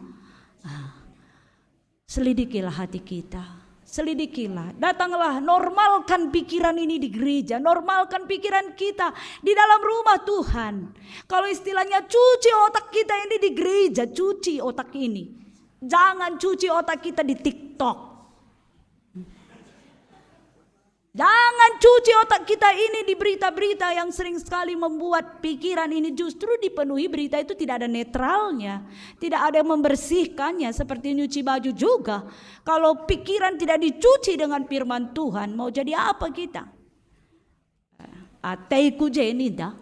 Selidikilah hati kita. Selidikilah, datanglah, normalkan pikiran ini di gereja, normalkan pikiran kita di dalam rumah Tuhan. Kalau istilahnya cuci otak kita ini di gereja, cuci otak ini. Jangan cuci otak kita di TikTok. Jangan cuci otak kita ini di berita-berita yang sering sekali membuat pikiran ini justru dipenuhi berita itu tidak ada netralnya. Tidak ada yang membersihkannya seperti nyuci baju juga. Kalau pikiran tidak dicuci dengan firman Tuhan mau jadi apa kita? Ateiku jenida.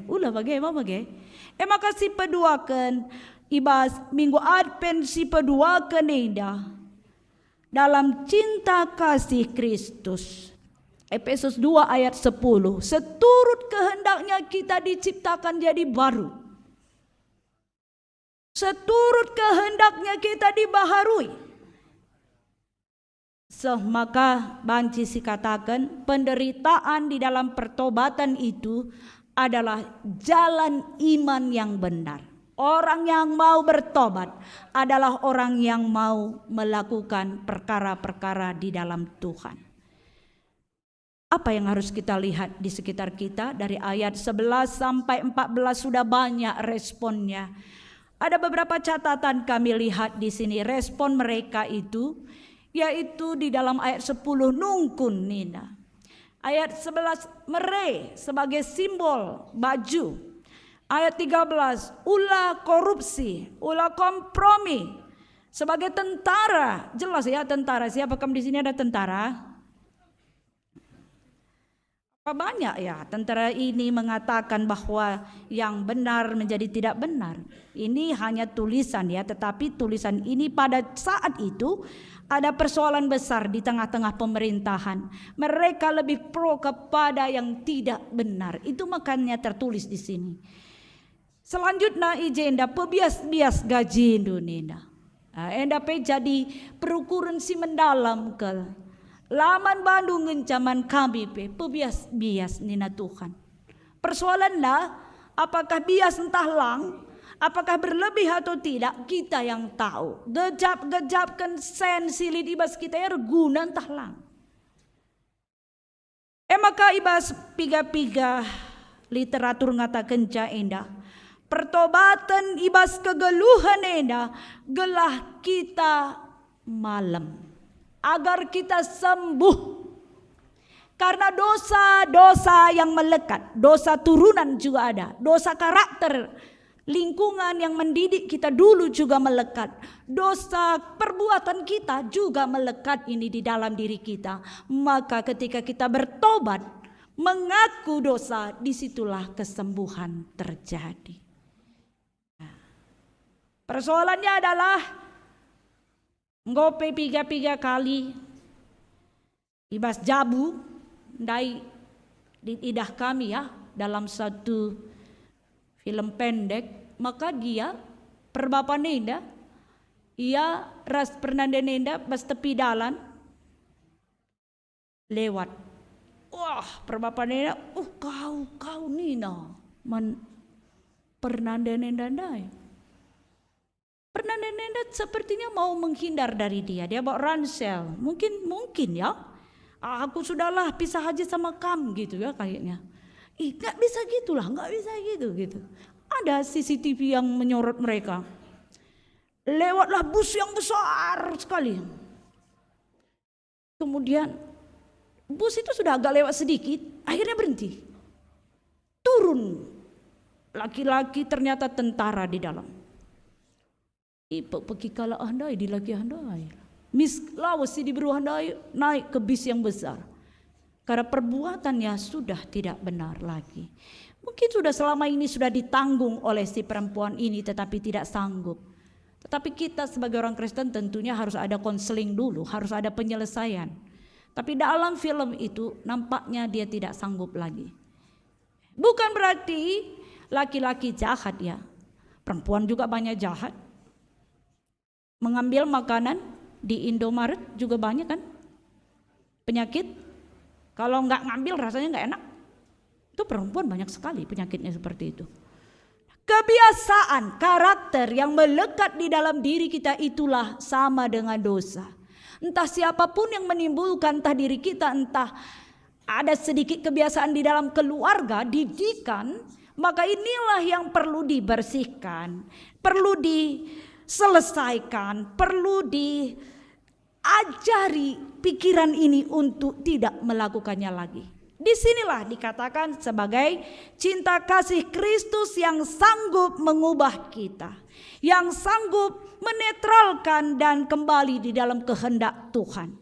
Ulah bagaimana maka si peduakan ibas minggu Advent si peduakan indah. Dalam cinta kasih Kristus Efesus 2 ayat 10. Seturut kehendaknya kita diciptakan jadi baru. Seturut kehendaknya kita dibaharui. Maka Banci katakan penderitaan di dalam pertobatan itu adalah jalan iman yang benar. Orang yang mau bertobat adalah orang yang mau melakukan perkara-perkara di dalam Tuhan. Apa yang harus kita lihat di sekitar kita? Dari ayat 11 sampai 14 sudah banyak responnya. Ada beberapa catatan kami lihat di sini respon mereka itu, yaitu di dalam ayat 10 nungkun nina. Ayat 11 mere sebagai simbol baju. Ayat 13 ulah korupsi, ulah kompromi sebagai tentara. Jelas ya tentara. Siapakah di sini ada tentara? Apa banyak ya tentara ini mengatakan bahwa yang benar menjadi tidak benar. Ini hanya tulisan ya, tetapi tulisan ini pada saat itu ada persoalan besar di tengah-tengah pemerintahan. Mereka lebih pro kepada yang tidak benar. Itu makanya tertulis di sini. Selanjutnya ijenda pebias-bias gaji Indonesia. Enda pe jadi perukuran si mendalam ke laman Bandung ngencaman kami pe pebias-bias nina Tuhan. Persoalannya apakah bias entah lang, apakah berlebih atau tidak kita yang tahu. Gejap-gejapkan sen silit ibas kita ya reguna entah lang. Maka ibas piga-piga literatur ngatakan ja endah. Pertobatan ibas kegeluhan enda gelah kita malam agar kita sembuh karena dosa-dosa yang melekat, dosa turunan juga ada, dosa karakter, lingkungan yang mendidik kita dulu juga melekat, dosa perbuatan kita juga melekat ini di dalam diri kita. Maka ketika kita bertobat, mengaku dosa, disitulah kesembuhan terjadi. Persoalannya adalah ngope piga-piga kali ibas jabu dari lidah kami ya dalam satu film pendek, maka dia perbapa nenda ia ras pernanda nenda pas tepi dalan lewat. Wah, perbapa nenda, kau nina pernanda nenda dai. Pernanda nenda sepertinya mau menghindar dari dia. Dia bawa ransel. Mungkin ya. Aku sudahlah pisah aja sama kamu gitu ya kayaknya. Gak bisa gitulah, gak bisa gitu. Ada CCTV yang menyorot mereka. Lewatlah bus yang besar sekali. Kemudian bus itu sudah agak lewat sedikit, akhirnya berhenti. Turun. Laki-laki ternyata tentara di dalam. Pergi kalah handai di lagi handai. Lawas si diberi handai naik ke bis yang besar. Karena perbuatannya sudah tidak benar lagi. Mungkin sudah selama ini sudah ditanggung oleh si perempuan ini tetapi tidak sanggup. Tetapi kita sebagai orang Kristen tentunya harus ada konseling dulu, harus ada penyelesaian. Tapi dalam film itu nampaknya dia tidak sanggup lagi. Bukan berarti laki-laki jahat ya. Perempuan juga banyak jahat. Mengambil makanan di Indomaret juga banyak kan penyakit. Kalau nggak ngambil rasanya nggak enak. Itu perempuan banyak sekali penyakitnya seperti itu. Kebiasaan karakter yang melekat di dalam diri kita itulah sama dengan dosa. Entah siapapun yang menimbulkan entah diri kita, entah ada sedikit kebiasaan di dalam keluarga, didikan, maka inilah yang perlu dibersihkan, perlu diselesaikan, perlu diajari pikiran ini untuk tidak melakukannya lagi. Disinilah dikatakan sebagai cinta kasih Kristus yang sanggup mengubah kita, yang sanggup menetralkan dan kembali di dalam kehendak Tuhan.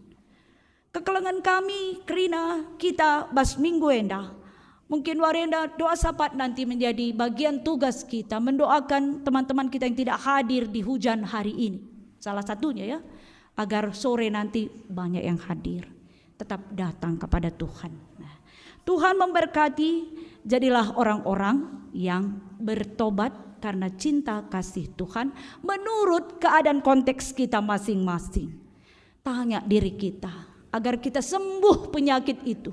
Kekelengan kami, kerina kita bas minggu endah. Mungkin warenda doa sapat nanti menjadi bagian tugas kita mendoakan teman-teman kita yang tidak hadir di hujan hari ini. Salah satunya ya, agar sore nanti banyak yang hadir. tetap datang kepada Tuhan. Nah, Tuhan memberkati, jadilah orang-orang yang bertobat karena cinta kasih Tuhan menurut keadaan konteks kita masing-masing. Tanya diri kita agar kita sembuh penyakit itu,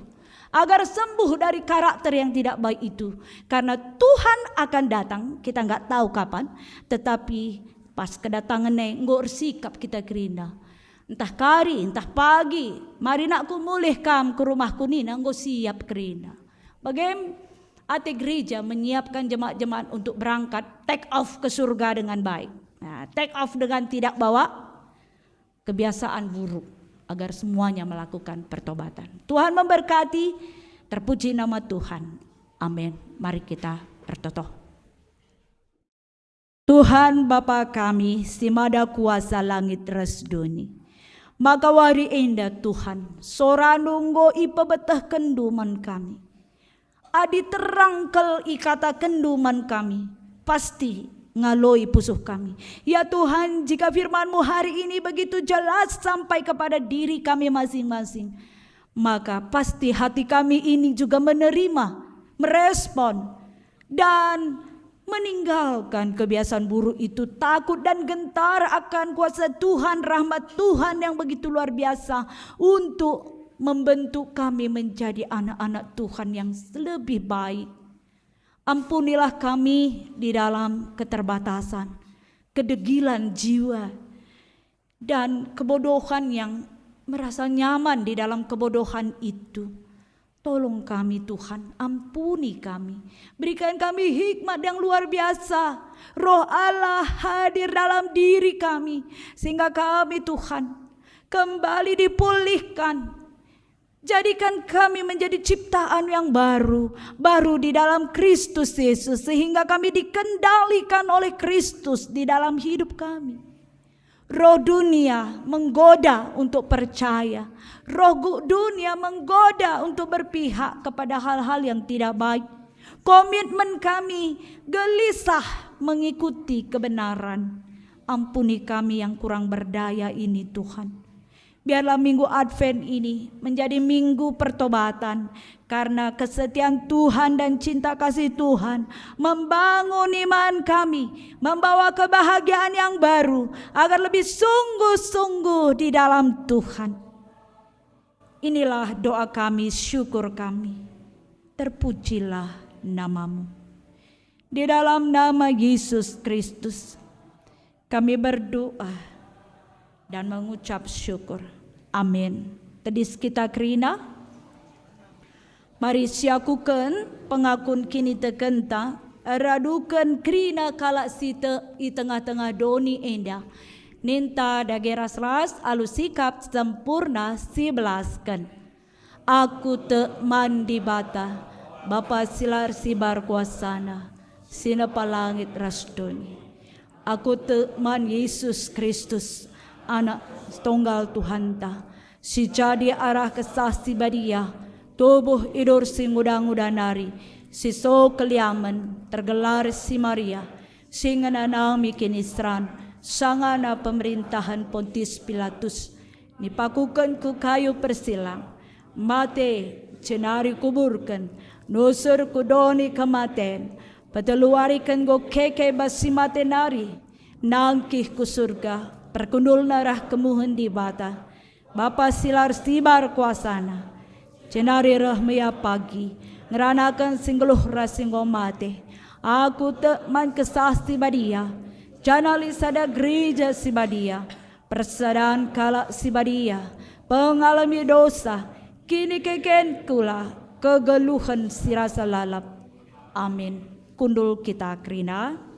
agar sembuh dari karakter yang tidak baik itu. Karena Tuhan akan datang, kita nggak tahu kapan, tetapi pas kedatangannya ngor sikap kita kerina. Entah kari, entah pagi, mari nak ku mulih kam ke rumahku nina, nggo siap kerina. Bagaimana ate gereja menyiapkan jemaat-jemaat untuk berangkat take off ke surga dengan baik. Nah, take off dengan tidak bawa kebiasaan buruk, agar semuanya melakukan pertobatan. Tuhan memberkati, terpuji nama Tuhan. Amin. Mari kita bertotoh. Tuhan Bapa kami, si mada kuasa langit res duni. Maka wari enda Tuhan, soranunggo ipa betah kenduman kami. Adi terangkel ikata kenduman kami, pasti ngaloi pusuh kami. Ya Tuhan, jika firman-Mu hari ini begitu jelas sampai kepada diri kami masing-masing, maka pasti hati kami ini juga menerima, merespon, dan meninggalkan kebiasaan buruk itu, takut dan gentar akan kuasa Tuhan, rahmat Tuhan yang begitu luar biasa untuk membentuk kami menjadi anak-anak Tuhan yang lebih baik. Ampunilah kami di dalam keterbatasan, kedegilan jiwa, dan kebodohan yang merasa nyaman di dalam kebodohan itu. Tolong kami Tuhan, ampuni kami. Berikan kami hikmat yang luar biasa. Roh Allah hadir dalam diri kami, sehingga kami Tuhan kembali dipulihkan. Jadikan kami menjadi ciptaan yang baru, baru di dalam Kristus Yesus, sehingga kami dikendalikan oleh Kristus di dalam hidup kami. Roh dunia menggoda untuk percaya, roh dunia menggoda untuk berpihak kepada hal-hal yang tidak baik. Komitmen kami gelisah mengikuti kebenaran. Ampuni kami yang kurang berdaya ini Tuhan. Biarlah minggu Advent ini menjadi minggu pertobatan, karena kesetiaan Tuhan dan cinta kasih Tuhan membangun iman kami, membawa kebahagiaan yang baru agar lebih sungguh-sungguh di dalam Tuhan. Inilah doa kami, syukur kami. Terpujilah nama-Mu. Di dalam nama Yesus Kristus kami berdoa dan mengucap syukur. Amin. Tedis kita kerina, mari siakukan pengakun kini tekenta, radukan kerina kalak sita i tengah-tengah doni enda. Ninta dagera selas alu sikap sempurna sibelaskan. Aku te mandi bata, Bapa silar sibar kuasana, sinapa langit rasdoni. Aku te man Yesus Kristus, anak tunggal Tuhan ta, si jadi arah kesasi badia, tubuh idur si muda-muda nari, si so keliaman tergelar si Maria, singana nami kinisran, sangana pemerintahan Pontius Pilatus, nipakukan ku kayu persilang, mate cenari kuburkan, nusur kudoni kematen, pateluarikan go keke basi mate nari, nangkih ku surga, perkundul narah kemuhen di bata, Bapa silar sibar kuasana, cenari rahmaya pagi, ngeranakan singgeluh rasinggo mate, aku te man kesasti badia, janali sada gereja si badia, persadaan kala si badia, pengalami dosa, kini keken kula, kegeluhan si rasa lalap. Amin. Kundul kita kerina.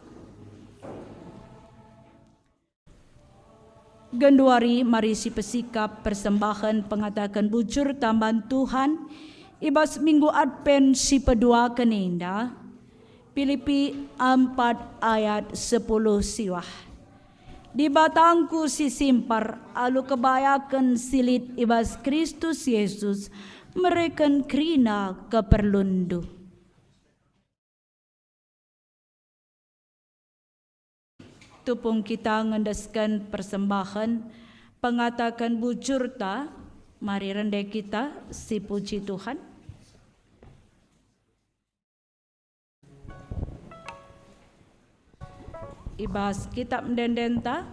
Genduari mari si pesikap persembahan pengatakan bujur tambahan Tuhan ibas minggu Advent si pedua kenenda Filipi 4 ayat 10 siwah. Di batangku si simpar alu kebayakan silit ibas Kristus Yesus mereken krina keperlundu. Tupung kita ngendeskan persembahan pengatakan bujur ta Mari rendah kita si puji Tuhan. Ibas kitab mendendenta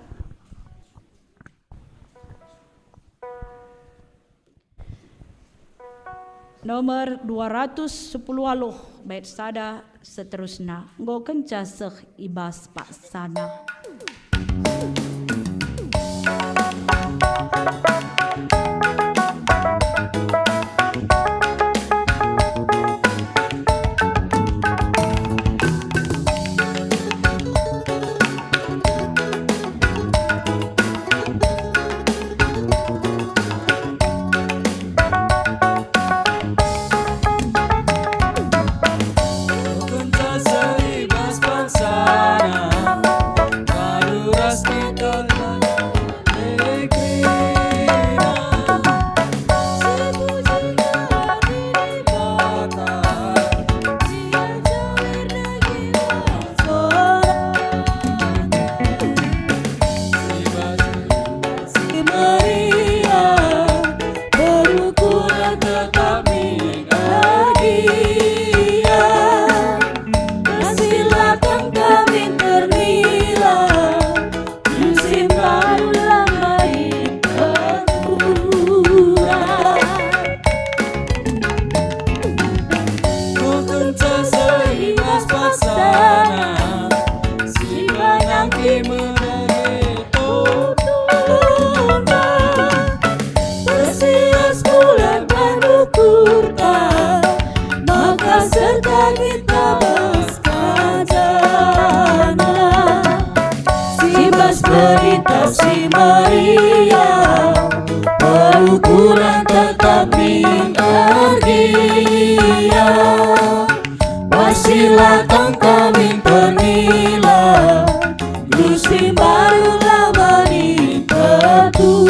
nomor 210 bait sada seterusnya. Nggo kenca seh ibas pak sana. Si Maria berukuran tetap minargia, wasilatang kami pernila, Gusti baru lama di petura.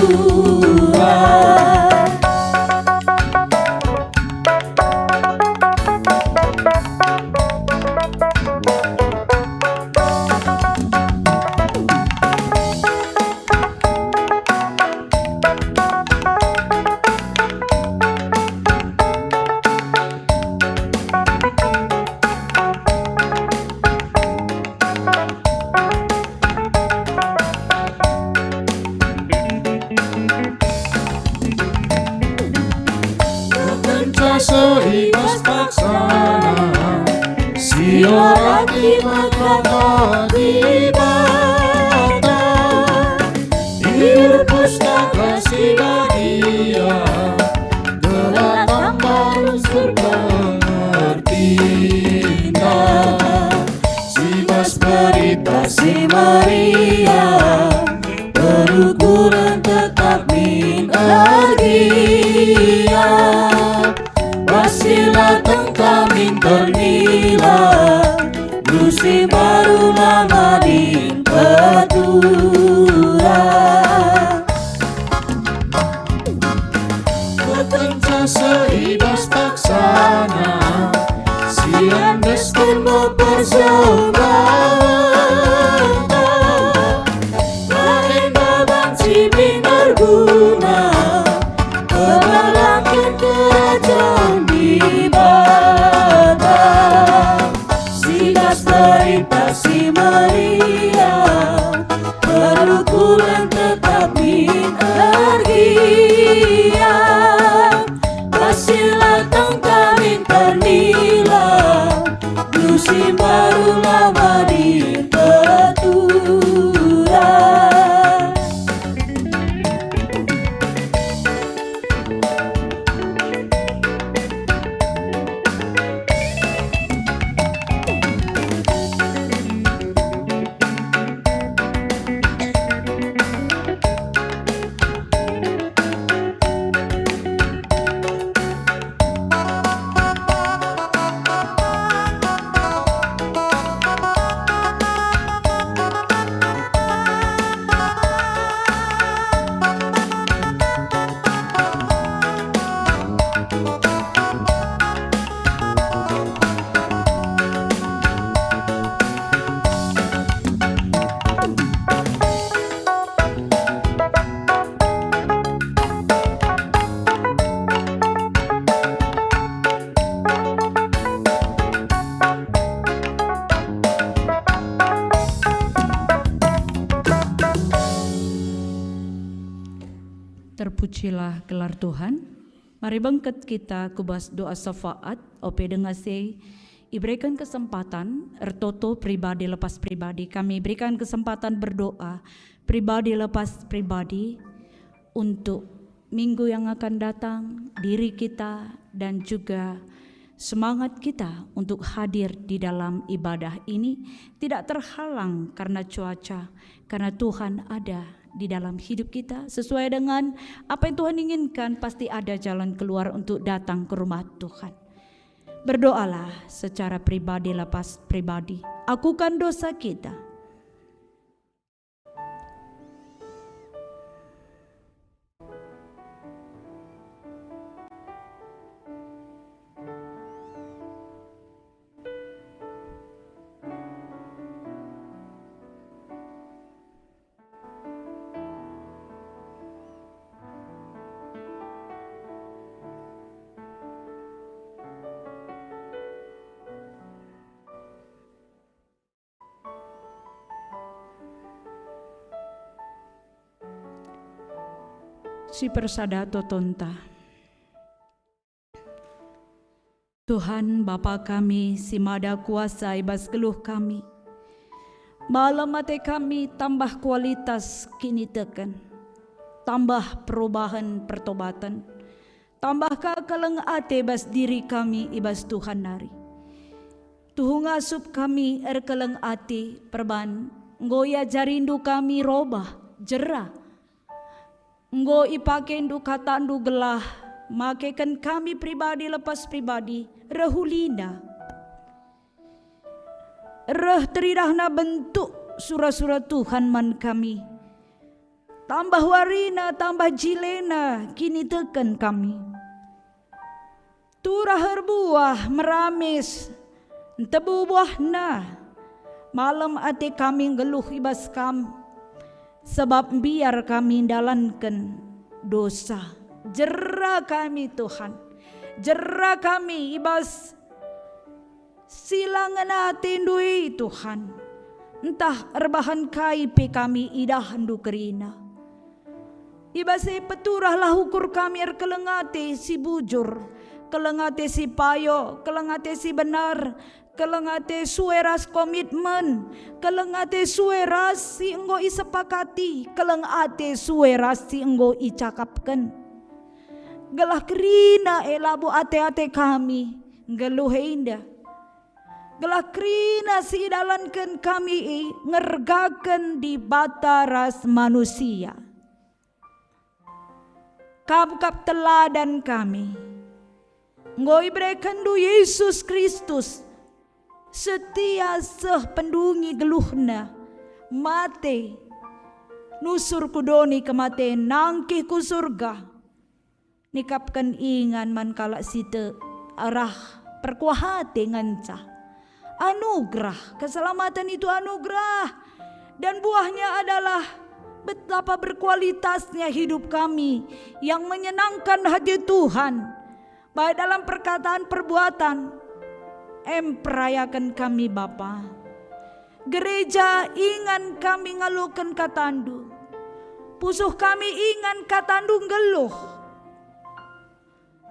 Seibas paksana si orang di mata di bata di pustaka si badia gelatang baru berpengertina si bas berita si Maria berukuran tetap minargia, wasilatang kami ternila, Gusti baru lama di petura. Ketenca seibas paksana, siang destin mempersembahan, lain babang si binerguna, kebalakin kerajaan di bata, sidas berita si Maria berukuran tetap minargia, wasilatang kami ternila, Gusti baru lama di petura. Terpujilah gelar Tuhan. Mari bangkit kita kubas doa syafaat. Ope dengase diberikan kesempatan ertoto pribadi lepas pribadi. Kami berikan kesempatan berdoa pribadi lepas pribadi untuk minggu yang akan datang, diri kita dan juga semangat kita untuk hadir di dalam ibadah ini tidak terhalang karena cuaca, karena Tuhan ada di dalam hidup kita. Sesuai dengan apa yang Tuhan inginkan, pasti ada jalan keluar untuk datang ke rumah Tuhan. Berdoalah secara pribadi lepas pribadi. Akukan dosa kita. Si persada totonta. Tuhan Bapa kami, si mada kuasa ibas geluh kami. Malam mate kami tambah kualitas kini teken. Tambah perubahan pertobatan. Tambah kakaleng ate bas diri kami ibas Tuhan nari. Tuhung asup kami erkeleng ate perban. Ngoya jarindu kami robah jerah. Nggo ipakendu katandu gelah, makekan kami pribadi lepas pribadi, rehulina. Reh teridahna bentuk surah-surah Tuhan man kami. Tambah warina, tambah jilena, kini teken kami. Turah herbuah meramis, tebu buahna. Malam ate kami geluh ibas kam. Sebab biar kami dalankan dosa. Jera kami Tuhan. Jera kami ibas silangan atindui Tuhan. Entah erbahan kaipe kami idah hendu kerina. Ibas peturahlah ukur kami erkelengate si bujur. Kelengate si payo. Kelengate si benar. Kelengate sueras komitmen, kelengate sueras si enggo isepakati, kelengate sueras si enggo icakapkan. Gelah kerina elabu ate-ate kami, geluh indah. Gelah kerina si dalankan kami ngergakan di bataras manusia. Kap-kap teladan kami, enggo ibrekan du Yesus Kristus. Setia seh pendungi geluhna mate nusur kudoni kemate nangkih ku surga nikapkan ingan man kalak site arah perkuahate nganca anugerah keselamatan itu anugerah dan buahnya adalah betapa berkualitasnya hidup kami yang menyenangkan hati Tuhan baik dalam perkataan perbuatan. Perayakan kami Bapa. Gereja ingan kami ngalukan katandu. Pusuh kami ingan katandu geluh.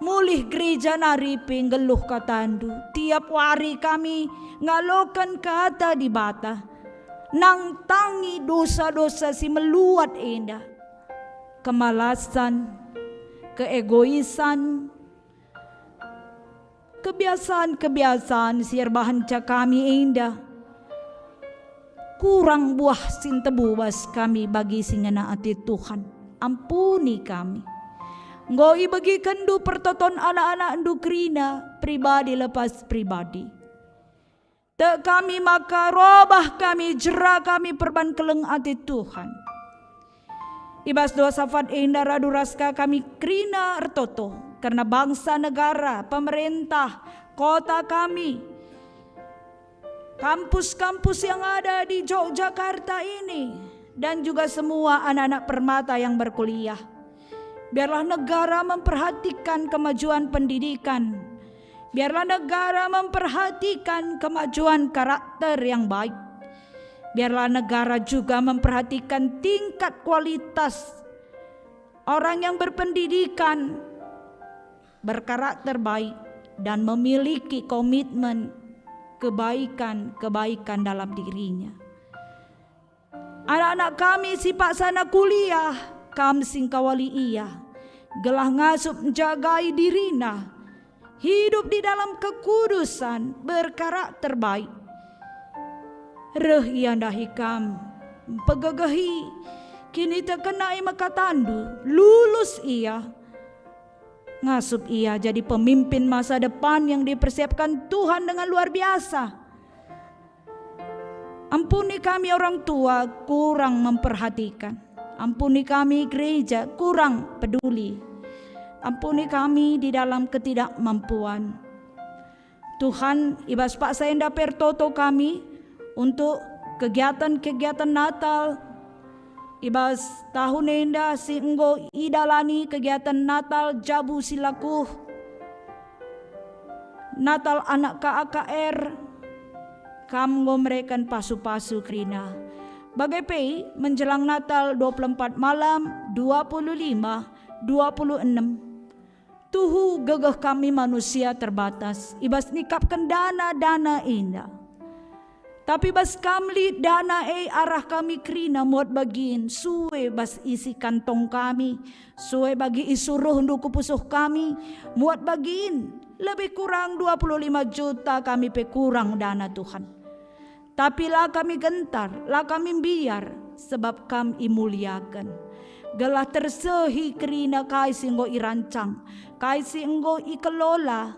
Mulih gereja naripi geluh katandu. Tiap hari kami ngalukan kata di bata. Nang tangi dosa-dosa si meluat indah. Kemalasan, keegoisan, kebiasaan-kebiasaan sirbahan kami indah. Kurang buah sintebu bas kami bagi singana ati Tuhan. Ampuni kami. Ngoi bagi kendu pertoton anak-anak endu kerina pribadi lepas pribadi. Tak kami maka robah kami jera kami perban keleng ati Tuhan. Ibas doa safat indah radu raska kami kerina ertoto. Karena bangsa, negara, pemerintah, kota kami, kampus-kampus yang ada di Yogyakarta ini, dan juga semua anak-anak permata yang berkuliah. Biarlah negara memperhatikan kemajuan pendidikan. Biarlah negara memperhatikan kemajuan karakter yang baik. Biarlah negara juga memperhatikan tingkat kualitas orang yang berpendidikan, berkarakter baik, dan memiliki komitmen kebaikan dalam dirinya. Anak-anak kami sipak sana kuliah, kam sing kawali ia, gelah ngasup menjagai dirina, hidup di dalam kekudusan, berkarakter baik. Reh iandahi kam, pegegahi, kini terkenai makatandu, lulus ia, ngasup ia jadi pemimpin masa depan yang dipersiapkan Tuhan dengan luar biasa. Ampuni kami orang tua kurang memperhatikan. Ampuni kami gereja kurang peduli. Ampuni kami di dalam ketidakmampuan. Tuhan, ibas Pak Saenda pertoto kami untuk kegiatan-kegiatan Natal. Ibas tahun enda si enggo idalani kegiatan Natal Jabu Silaku, Natal anak KAKR, kam ngomrekan pasu-pasu krina. Bagai pei menjelang Natal 24 malam 25, 26. Tuhu gegah kami manusia terbatas. Ibas nikapkan dana indah. Tapi bas kamli dana arah kami krina muat bagiin. Suwe bas isi kantong kami. Suwe bagi isuruh nduku pusuh kami. Muat bagiin. Lebih kurang 25 juta kami pe kurang dana Tuhan. Tapi lah kami gentar, lah kami biar, sebab kami imuliakan. Gelah tersehi kerina kai singgo irancang, kai singgo ikelola,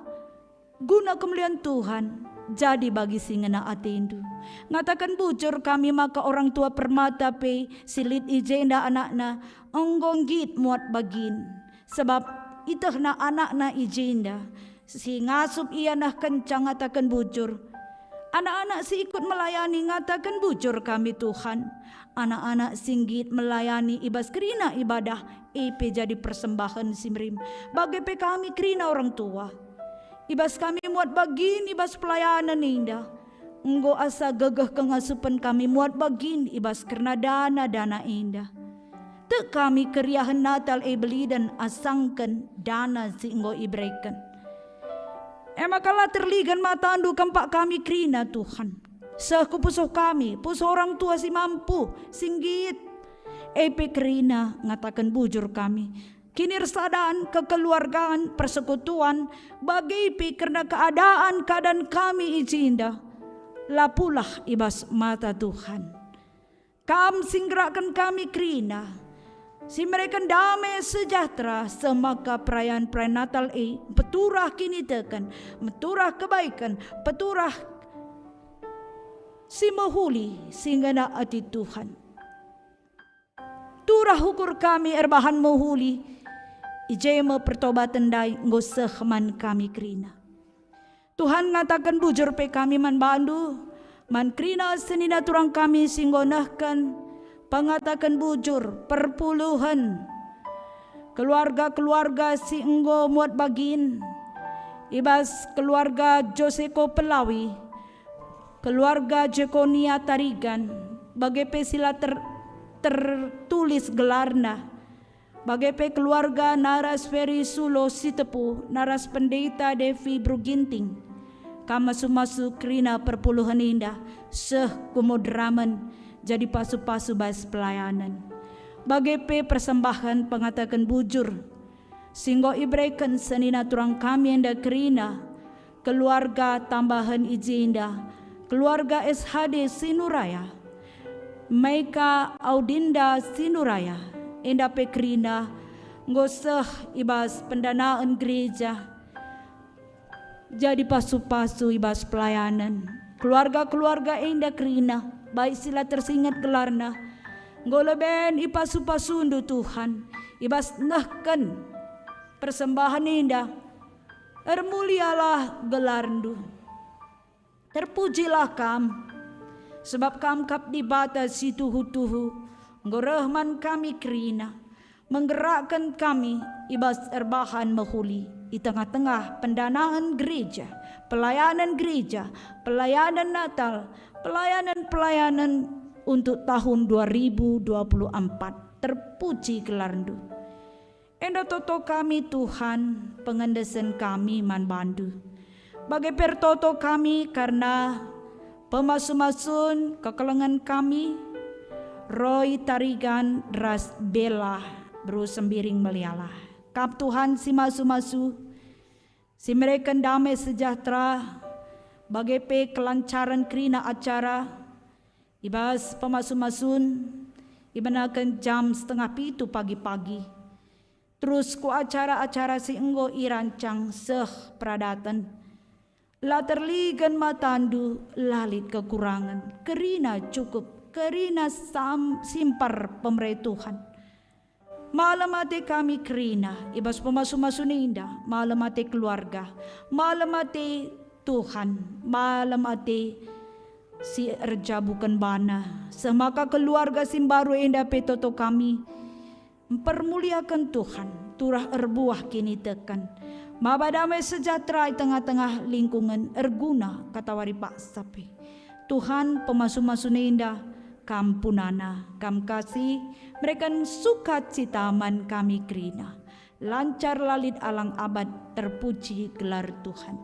guna kemuliaan Tuhan, jadi bagi singena atindu. Ngatakan bujur kami maka orang tua permata pe, silit ijenda anakna, enggongit muat bagin. Sebab itah na anakna ijenda, si ngasup ia nah kencang ngatakan bujur. Anak-anak si ikut melayani ngatakan bujur kami Tuhan. Anak-anak singgit melayani ibas kerina ibadah EP jadi persembahan simrim. Bagi pe kami kerina orang tua. Ibas kami muat bagin ibas pelayanan indah. Enggo asa gegah kengasupan kami muat bagin ibas kerna dana indah. Tek kami keriahan Natal beli dan asangkan dana si enggo ibrekan. Makalah terligan mata andu kampak kami krina Tuhan. Seku pusuh kami, pusuh orang tua si mampu, singgit. Epe krina ngatakan bujur kami. Kini resadaan kekeluargaan, persekutuan, bagi pi karena keadaan kami ijinda. Lapulah ibas mata Tuhan. Kam singgerakan kami krina. Si mereka damai sejahtera semaka perayaan Natal peturah kini tekan, peturah kebaikan, peturah si mahuli sehingga na ati Tuhan. Turah hukur kami erbahan mahuli, ijema pertobatan dai ngosehman kami krina. Tuhan ngatakan bujur pe kami man bandu, man krina senina turang kami singgonahkan. Pengatakan bujur perpuluhan keluarga-keluarga si enggo muat bagin ibas keluarga Joseko Pelawi, keluarga Jekonia Tarigan, bagai pesila tertulis gelarna, bagai pe keluarga Naras Feri Sulo Sitepu, Naras Pendeta Devi Bruginting, kamasumasu krina perpuluhan indah seh kumodraman jadi pasu-pasu bas pelayanan. Bagai pe persembahan pengatakan bujur. Singgo ibrekan senina turang kami enda kerina. Keluarga tambahan ijinda. Keluarga SHD Sinuraya. Maika Audinda Sinuraya. Enda pe kerina. Ngoseh ibas pendanaan gereja. Jadi pasu-pasu ibas pelayanan. Keluarga-keluarga enda kerina. Baik sila tersingat gelarna. Ngoleben ipasu-pasundu Tuhan. Ibas nahkan persembahan indah. Ermulialah gelarndu. Terpujilah kam. Sebab kam kap di batas si tuhu-tuhu. Ngorehman kami krina. Menggerakkan kami ibas erbahan mahuli. Di tengah-tengah pendanaan gereja. Pelayanan gereja. Pelayanan Natal. Pelayanan-pelayanan untuk tahun 2024. Terpuji gelarndu. Enda toto kami Tuhan, pengendesan kami man bandu. Bagai pertoto kami karena pemasu-masun kekelengan kami, Roy tarigan ras bela bro sembiring meliala. Kap Tuhan si masu-masu, si mereka damai sejahtera, bagai pe kelancaran kerina acara, ibas pemasu-masun, ibanakan jam 6:30 pagi-pagi. Terus ku acara-acara si enggo irancang seh pradatan. La terligan matandu lalit kekurangan. Kerina cukup, kerina simpar pemretuhan. Malam ate kami kerina, ibas pemasu-masu indah. Malam ate keluarga, malam ate Tuhan, malam ate si erja bukan bana. Semaka keluarga simbaru indah petoto kami. Mempermuliakan Tuhan, turah erbuah kini tekan. Mabadamai sejahtera di tengah-tengah lingkungan erguna, kata wari Pak Sapi. Tuhan pemasu-masu indah, kampunana, kam kasih, mereka suka citaman kami kerina. Lancar lalit alang abad, terpuji gelar Tuhan.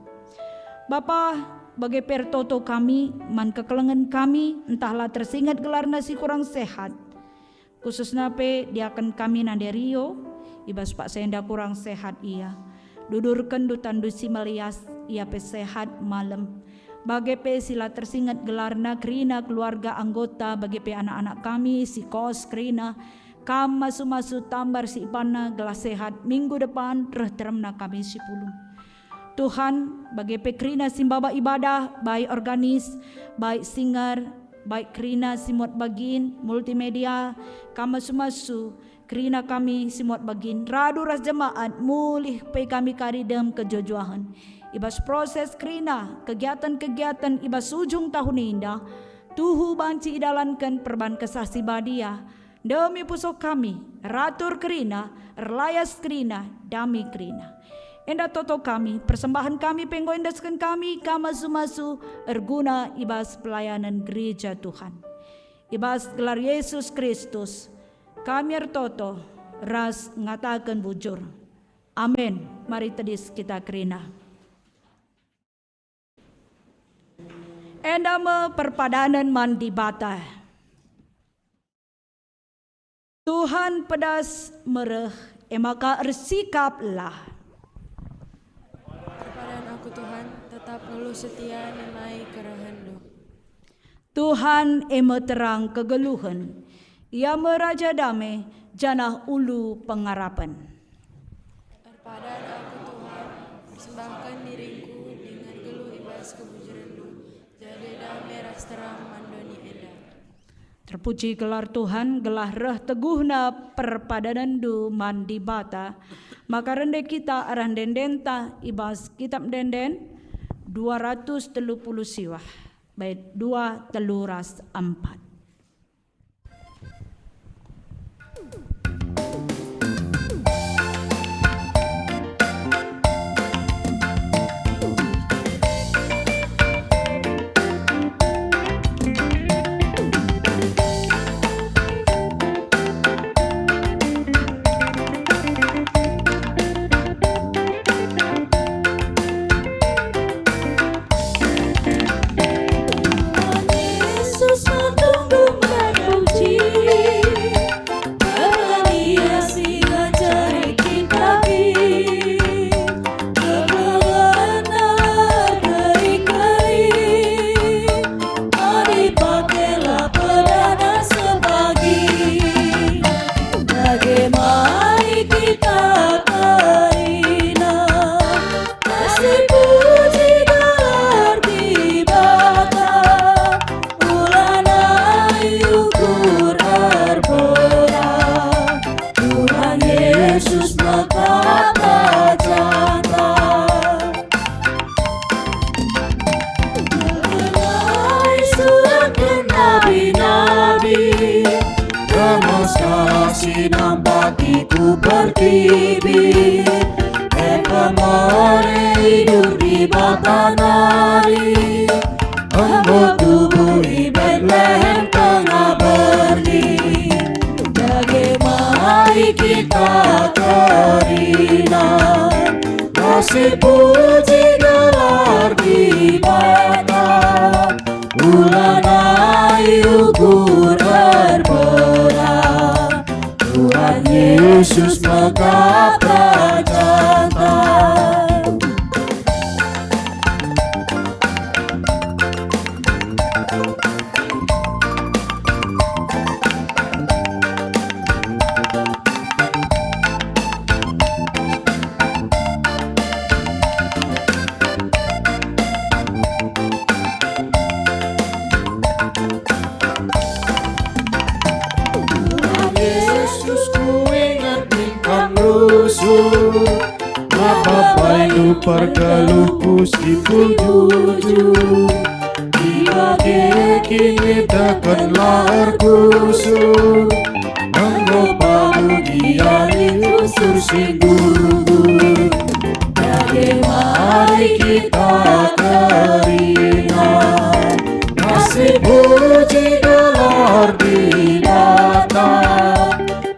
Bapa, bagai pertoto kami, man kekelengan kami, entahlah tersingat gelar nasi kurang sehat. Khususnya pe diakan kami nande Rio, ibas Pak Senda kurang sehat ia. Dudurkan dutan dusi melias ia pe sehat malam. Bagai pe sila tersingat gelarna kerina keluarga anggota, bagi pe anak-anak kami si kos kerina kam masu-masu tambar si ipana gelas sehat minggu depan reh teremna kami si pulung. Tuhan bagi pe kerina simbaba ibadah baik organis baik singer baik kerina simut bagin multimedia kama sumasu kerina kami simut bagin radu ras jemaat mulih pe kami karidem kejojuahan ibas proses kerina kegiatan-kegiatan ibas ujung tahun indah tuhu banci idalankan perban kesasi badia demi pusok kami ratur kerina erlayas kerina dami kerina. Enda toto kami, persembahan kami, penggo endaskan kami, kama sumasu, erguna ibas pelayanan gereja Tuhan. Ibas gelar Yesus Kristus, kami ertoto, ras ngatakan bujur. Amin. Mari tedis kita kerina. Enda me perpadanan mandi bata. Tuhan pedas mereh, emaka ersikaplah. Tuhan tetap ngeluh setia nimai kerahandu. Tuhan eme terang kegeluhan, ia meraja damai janah ulu pengarapan. Terpadan aku Tuhan, persembahkan diriku dengan geluh ibas kebujurandu, jadi damai ras terang mandoni enda. Terpuji gelar Tuhan, gelah reh teguhna perpadanandu mandi bata. Maka rende kita arah dendenta ibas kitab denden 230 siwah. Baik 2 teluras 4. Sinambatiku berkibir Kemare hidup di Batanari Embo tubuh di Bethlehem tengah berdiri Bagaimana kita terina, kasih puji gelar di mata, ulanai ukur berperang, Tuhan Yesus megah prajakan. Perkelupus dituju Ibagi kini tekanlah erkusur Menggopa mugiani unsur singguh. Jadi mari kita teringat, kasih puji gelar di mata,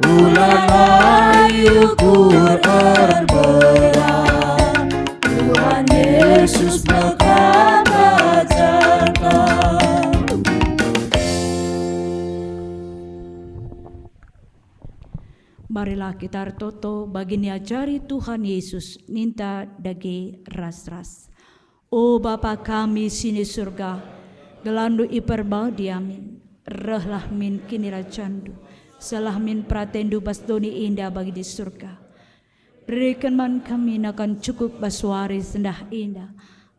ulanai ukur berperang, Tuhan Yesus megah prajakan. Marilah kita toto bagi niajari Tuhan Yesus ninta dage ras-ras. O Bapa kami sini surga, gelandu iperbau diamin, rehlah min kini racandu, salah min pratendu basdoni indah bagi di surga. Berikan man kami nakan cukup baswari sendah indah,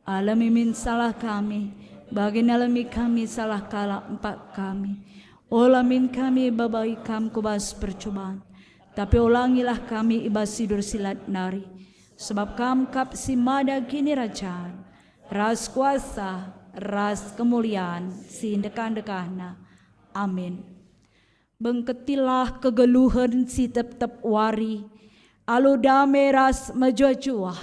alami min salah kami, bagi alami kami salah kala empat kami, olamin kami babai kam kubas percobaan. Tapi ulangilah kami ibas sidur silat nari, sebab kam kap simada kini rajaan, ras kuasa, ras kemuliaan, si dekan-dekahna. Amin. Bengketilah kegeluhan si tep-tep wari, alu dame ras majua-jua,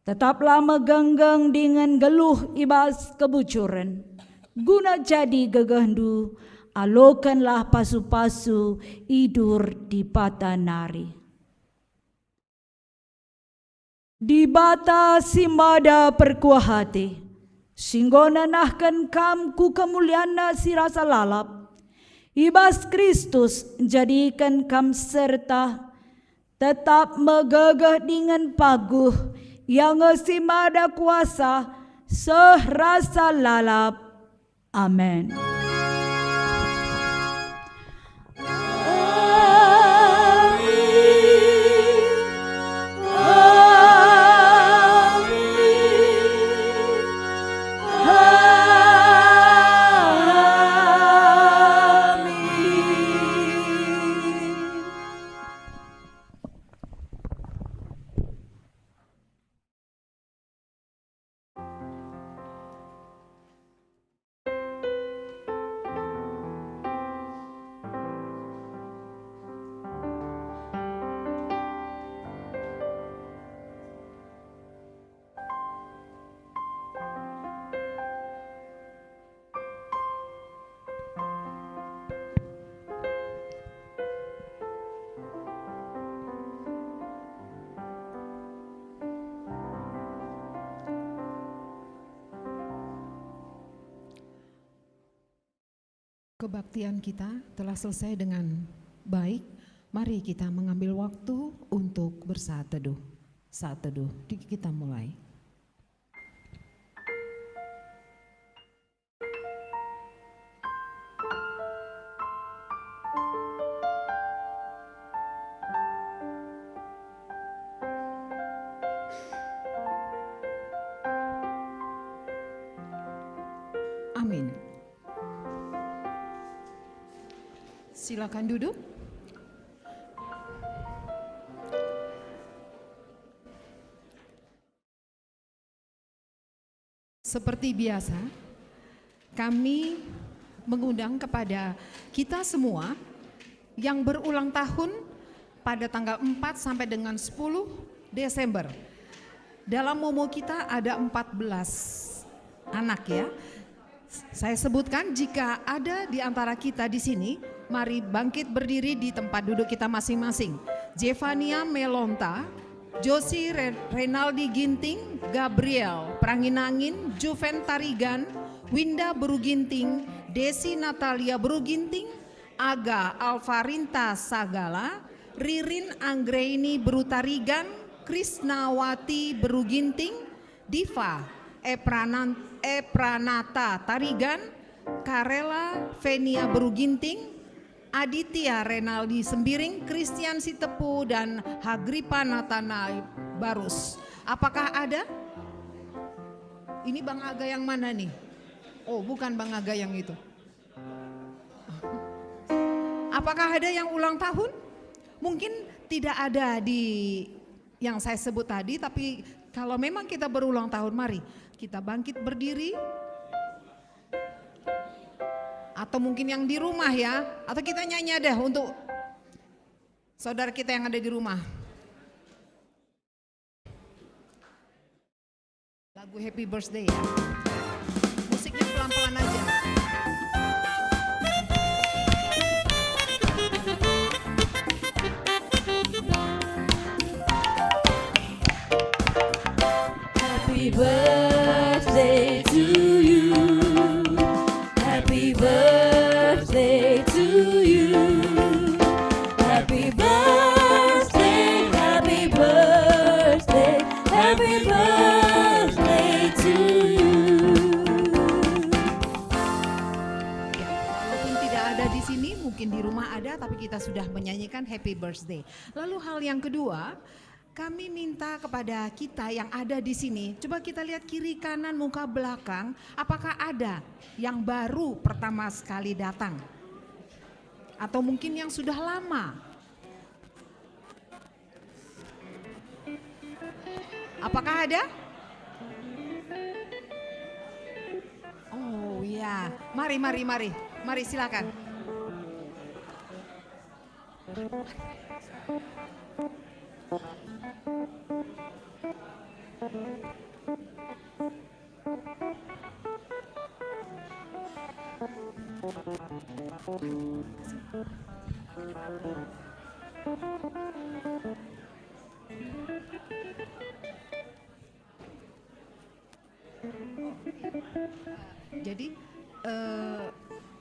tetaplah megenggeng dengan geluh ibas kebucuran, guna jadi gegendu, alokanlah pasu-pasu idur di pata nari. Di bata simada perkuah hati, singgona nahkan kam ku kemuliana si rasa lalap, ibas Kristus jadikan kam serta, tetap megegeh dengan paguh, yang simada kuasa sehrasa lalap. Amin. Kebaktian kita telah selesai dengan baik. Mari kita mengambil waktu untuk bersaat teduh. Saat teduh kita mulai. Amin. Silakan duduk. Seperti biasa, kami mengundang kepada kita semua yang berulang tahun pada tanggal 4 sampai dengan 10 Desember. Dalam momo kita ada 14 anak ya. Saya sebutkan jika ada di antara kita di sini Mari bangkit berdiri di tempat duduk kita masing-masing. Jevania Melonta, Josi Renaldi Ginting, Gabriel Pranginangin, Juven Tarigan, Winda Beruginting, Desi Natalia Beruginting, Aga Alvarinta Sagala, Ririn Anggraini Berutarigan, Krisnawati Beruginting, Diva Epranata Tarigan, Karela Venia Beruginting, Aditya Renaldi Sembiring, Christian Sitepu, dan Hagripa Nathanael Barus. Apakah ada? Ini Bang Aga yang mana nih? Oh, bukan Bang Aga yang itu. Apakah ada yang ulang tahun? Mungkin tidak ada di yang saya sebut tadi, tapi kalau memang kita berulang tahun, mari kita bangkit berdiri. Atau mungkin yang di rumah ya, atau kita nyanyi deh untuk saudara kita yang ada di rumah. Lagu Happy Birthday ya. Musiknya pelan-pelan aja. Happy birthday to you. Happy birthday to you. Happy birthday, happy birthday, happy birthday to you. Ya, walaupun tidak ada di sini, mungkin di rumah ada, tapi kita sudah menyanyikan Happy Birthday. Lalu hal yang kedua, kami minta kepada kita yang ada di sini, coba kita lihat kiri kanan muka belakang, apakah ada yang baru pertama sekali datang? Atau mungkin yang sudah lama? Apakah ada? Oh ya, mari silakan. Jadi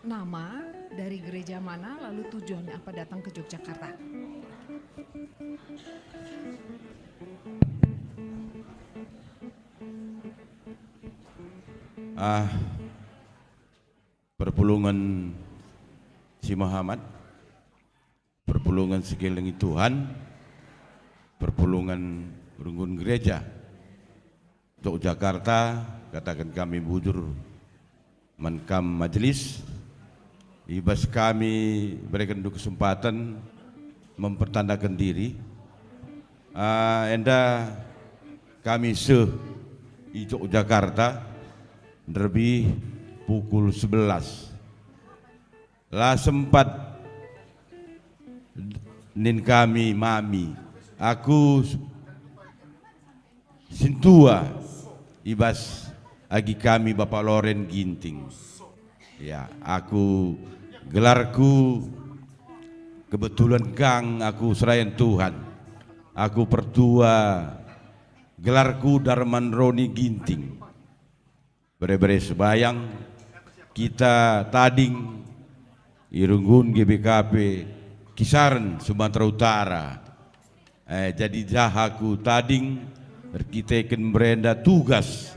nama dari gereja mana, lalu tujuannya apa datang ke Yogyakarta? Perpulungan si Muhammad, perpulungan sekeliling Tuhan, perpulungan runggun gereja untuk Jakarta, katakan kami bujur menkam majelis, ibas kami berikan kesempatan mempertandakan diri, enda kami Icok Jakarta lebih pukul 11 lah sempat nin kami mami aku sintua ibas agi kami Bapak Loren Ginting ya aku gelarku kebetulan Kang aku serayan Tuhan aku pertua gelarku Darman Roni Ginting bere-bere sebayang kita tading irunggun GBKP Kisaran Sumatera Utara jadi jahaku tading kita ikan berenda tugas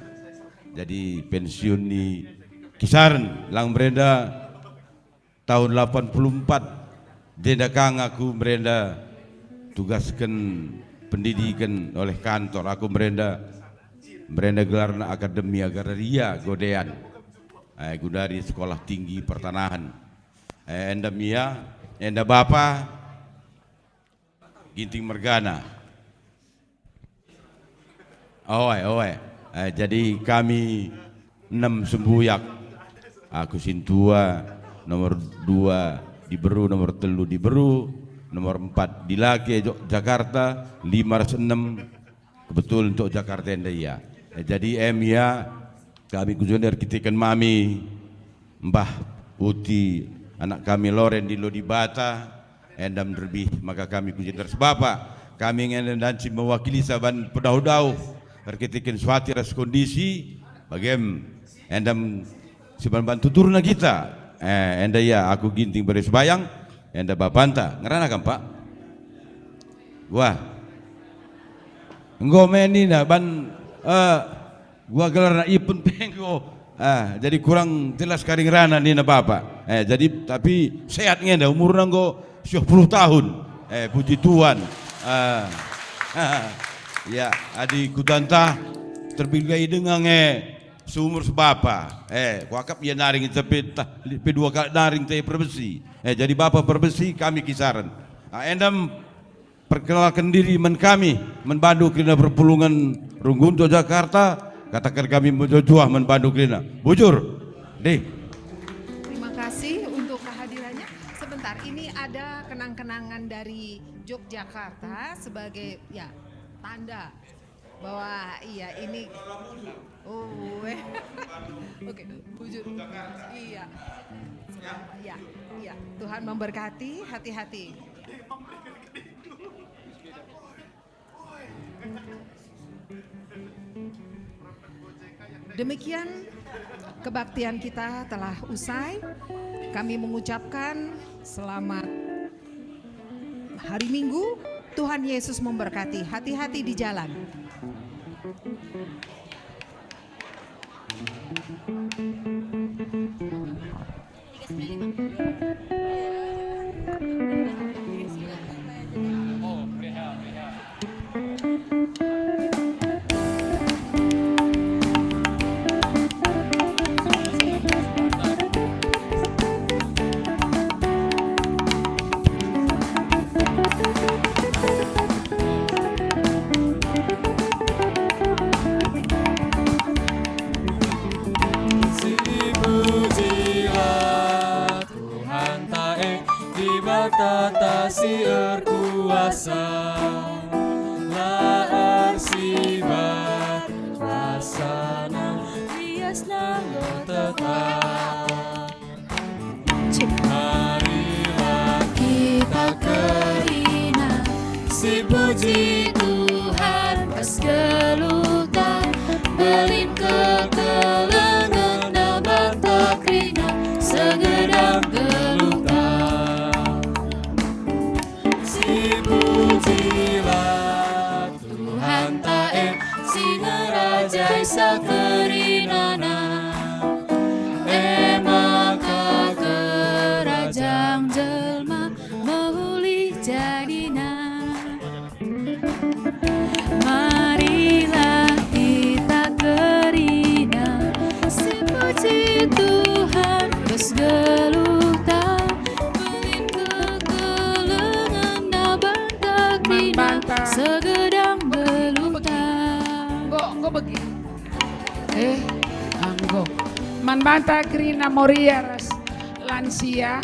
jadi pensiun di Kisaran lang berenda tahun 84 jenda kang aku berenda tugaskan pendidikan oleh kantor aku berenda gelar Akademi Agraria Godean dari Sekolah Tinggi Pertanahan enda Mia enda Bapa Ginting Mergana jadi kami 6 sembuyak aku sintua nomor 2 di Beru nomor 3 di Beru nomor 4 di Lake Jakarta 506 kebetul untuk Jakarta enda ya jadi Emia kami kunjungan arkitekkan mami Mbah Uti anak kami Loren di Lodibata, endam lebih maka kami kunci terus Bapak. Kami ingin dan mewakili saban pedau-dau terketikin suatu ras kondisi bagem endam saban bantu turuna kita. Enda ya aku ginting beres bayang, enda bapanta ngerana kan Pak? Wah, ngomeni na ban gua gelar na ipun penggo. Jadi kurang jelas karing rana nih na Bapak. Jadi tapi sehat ngenda umur nanggo 10 tahun. Puji Tuhan. Ya, adi kudanta terbilgai dengan seumur sebapa. Wakap ya naring tapi dua kali naring teh perbesi. Jadi Bapak perbesi kami kisaran. Endam perkenalkan diri men kami menbandu kena perpulungan Runggunto Jakarta. Katakan kami menjuah menbandu kena. Bujur, deh. Terima kasih untuk kehadirannya. Sebentar, ini ada kenang-kenangan dari Yogyakarta sebagai ya tanda bahwa iya ini oke, bujur. Iya. Ya, Tuhan memberkati, hati-hati. Demikian kebaktian kita telah usai. Kami mengucapkan selamat hari Minggu. Tuhan Yesus memberkati. Hati-hati di jalan. Tatasi erkuasa la arsiba rasana Rias nanggo tetap. Marilah kita kerina si puji Tuhan pas gelutan belin kekelengan nabang takrina segedang gelutan. Pujilah Tuhan tae si ngerajai sakerinana maka kerajaan jelma mahuli jadina. Marilah kita kerina si puji Tuhan terus gelutan belin kekelengan nabang takrina segedang gelutan. Go begini. Anggo. Man banta krina moria ras lansia.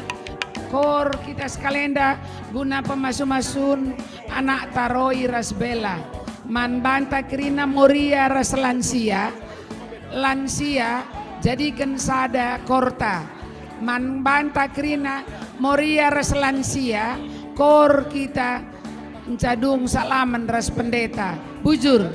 Kor kita skalenda guna pemasu-masun anak taroi ras bela. Man banta krina moria ras lansia. Lansia jadikan sada korta. Man banta krina moria ras lansia. Kor kita encadung salaman ras pendeta. Bujur.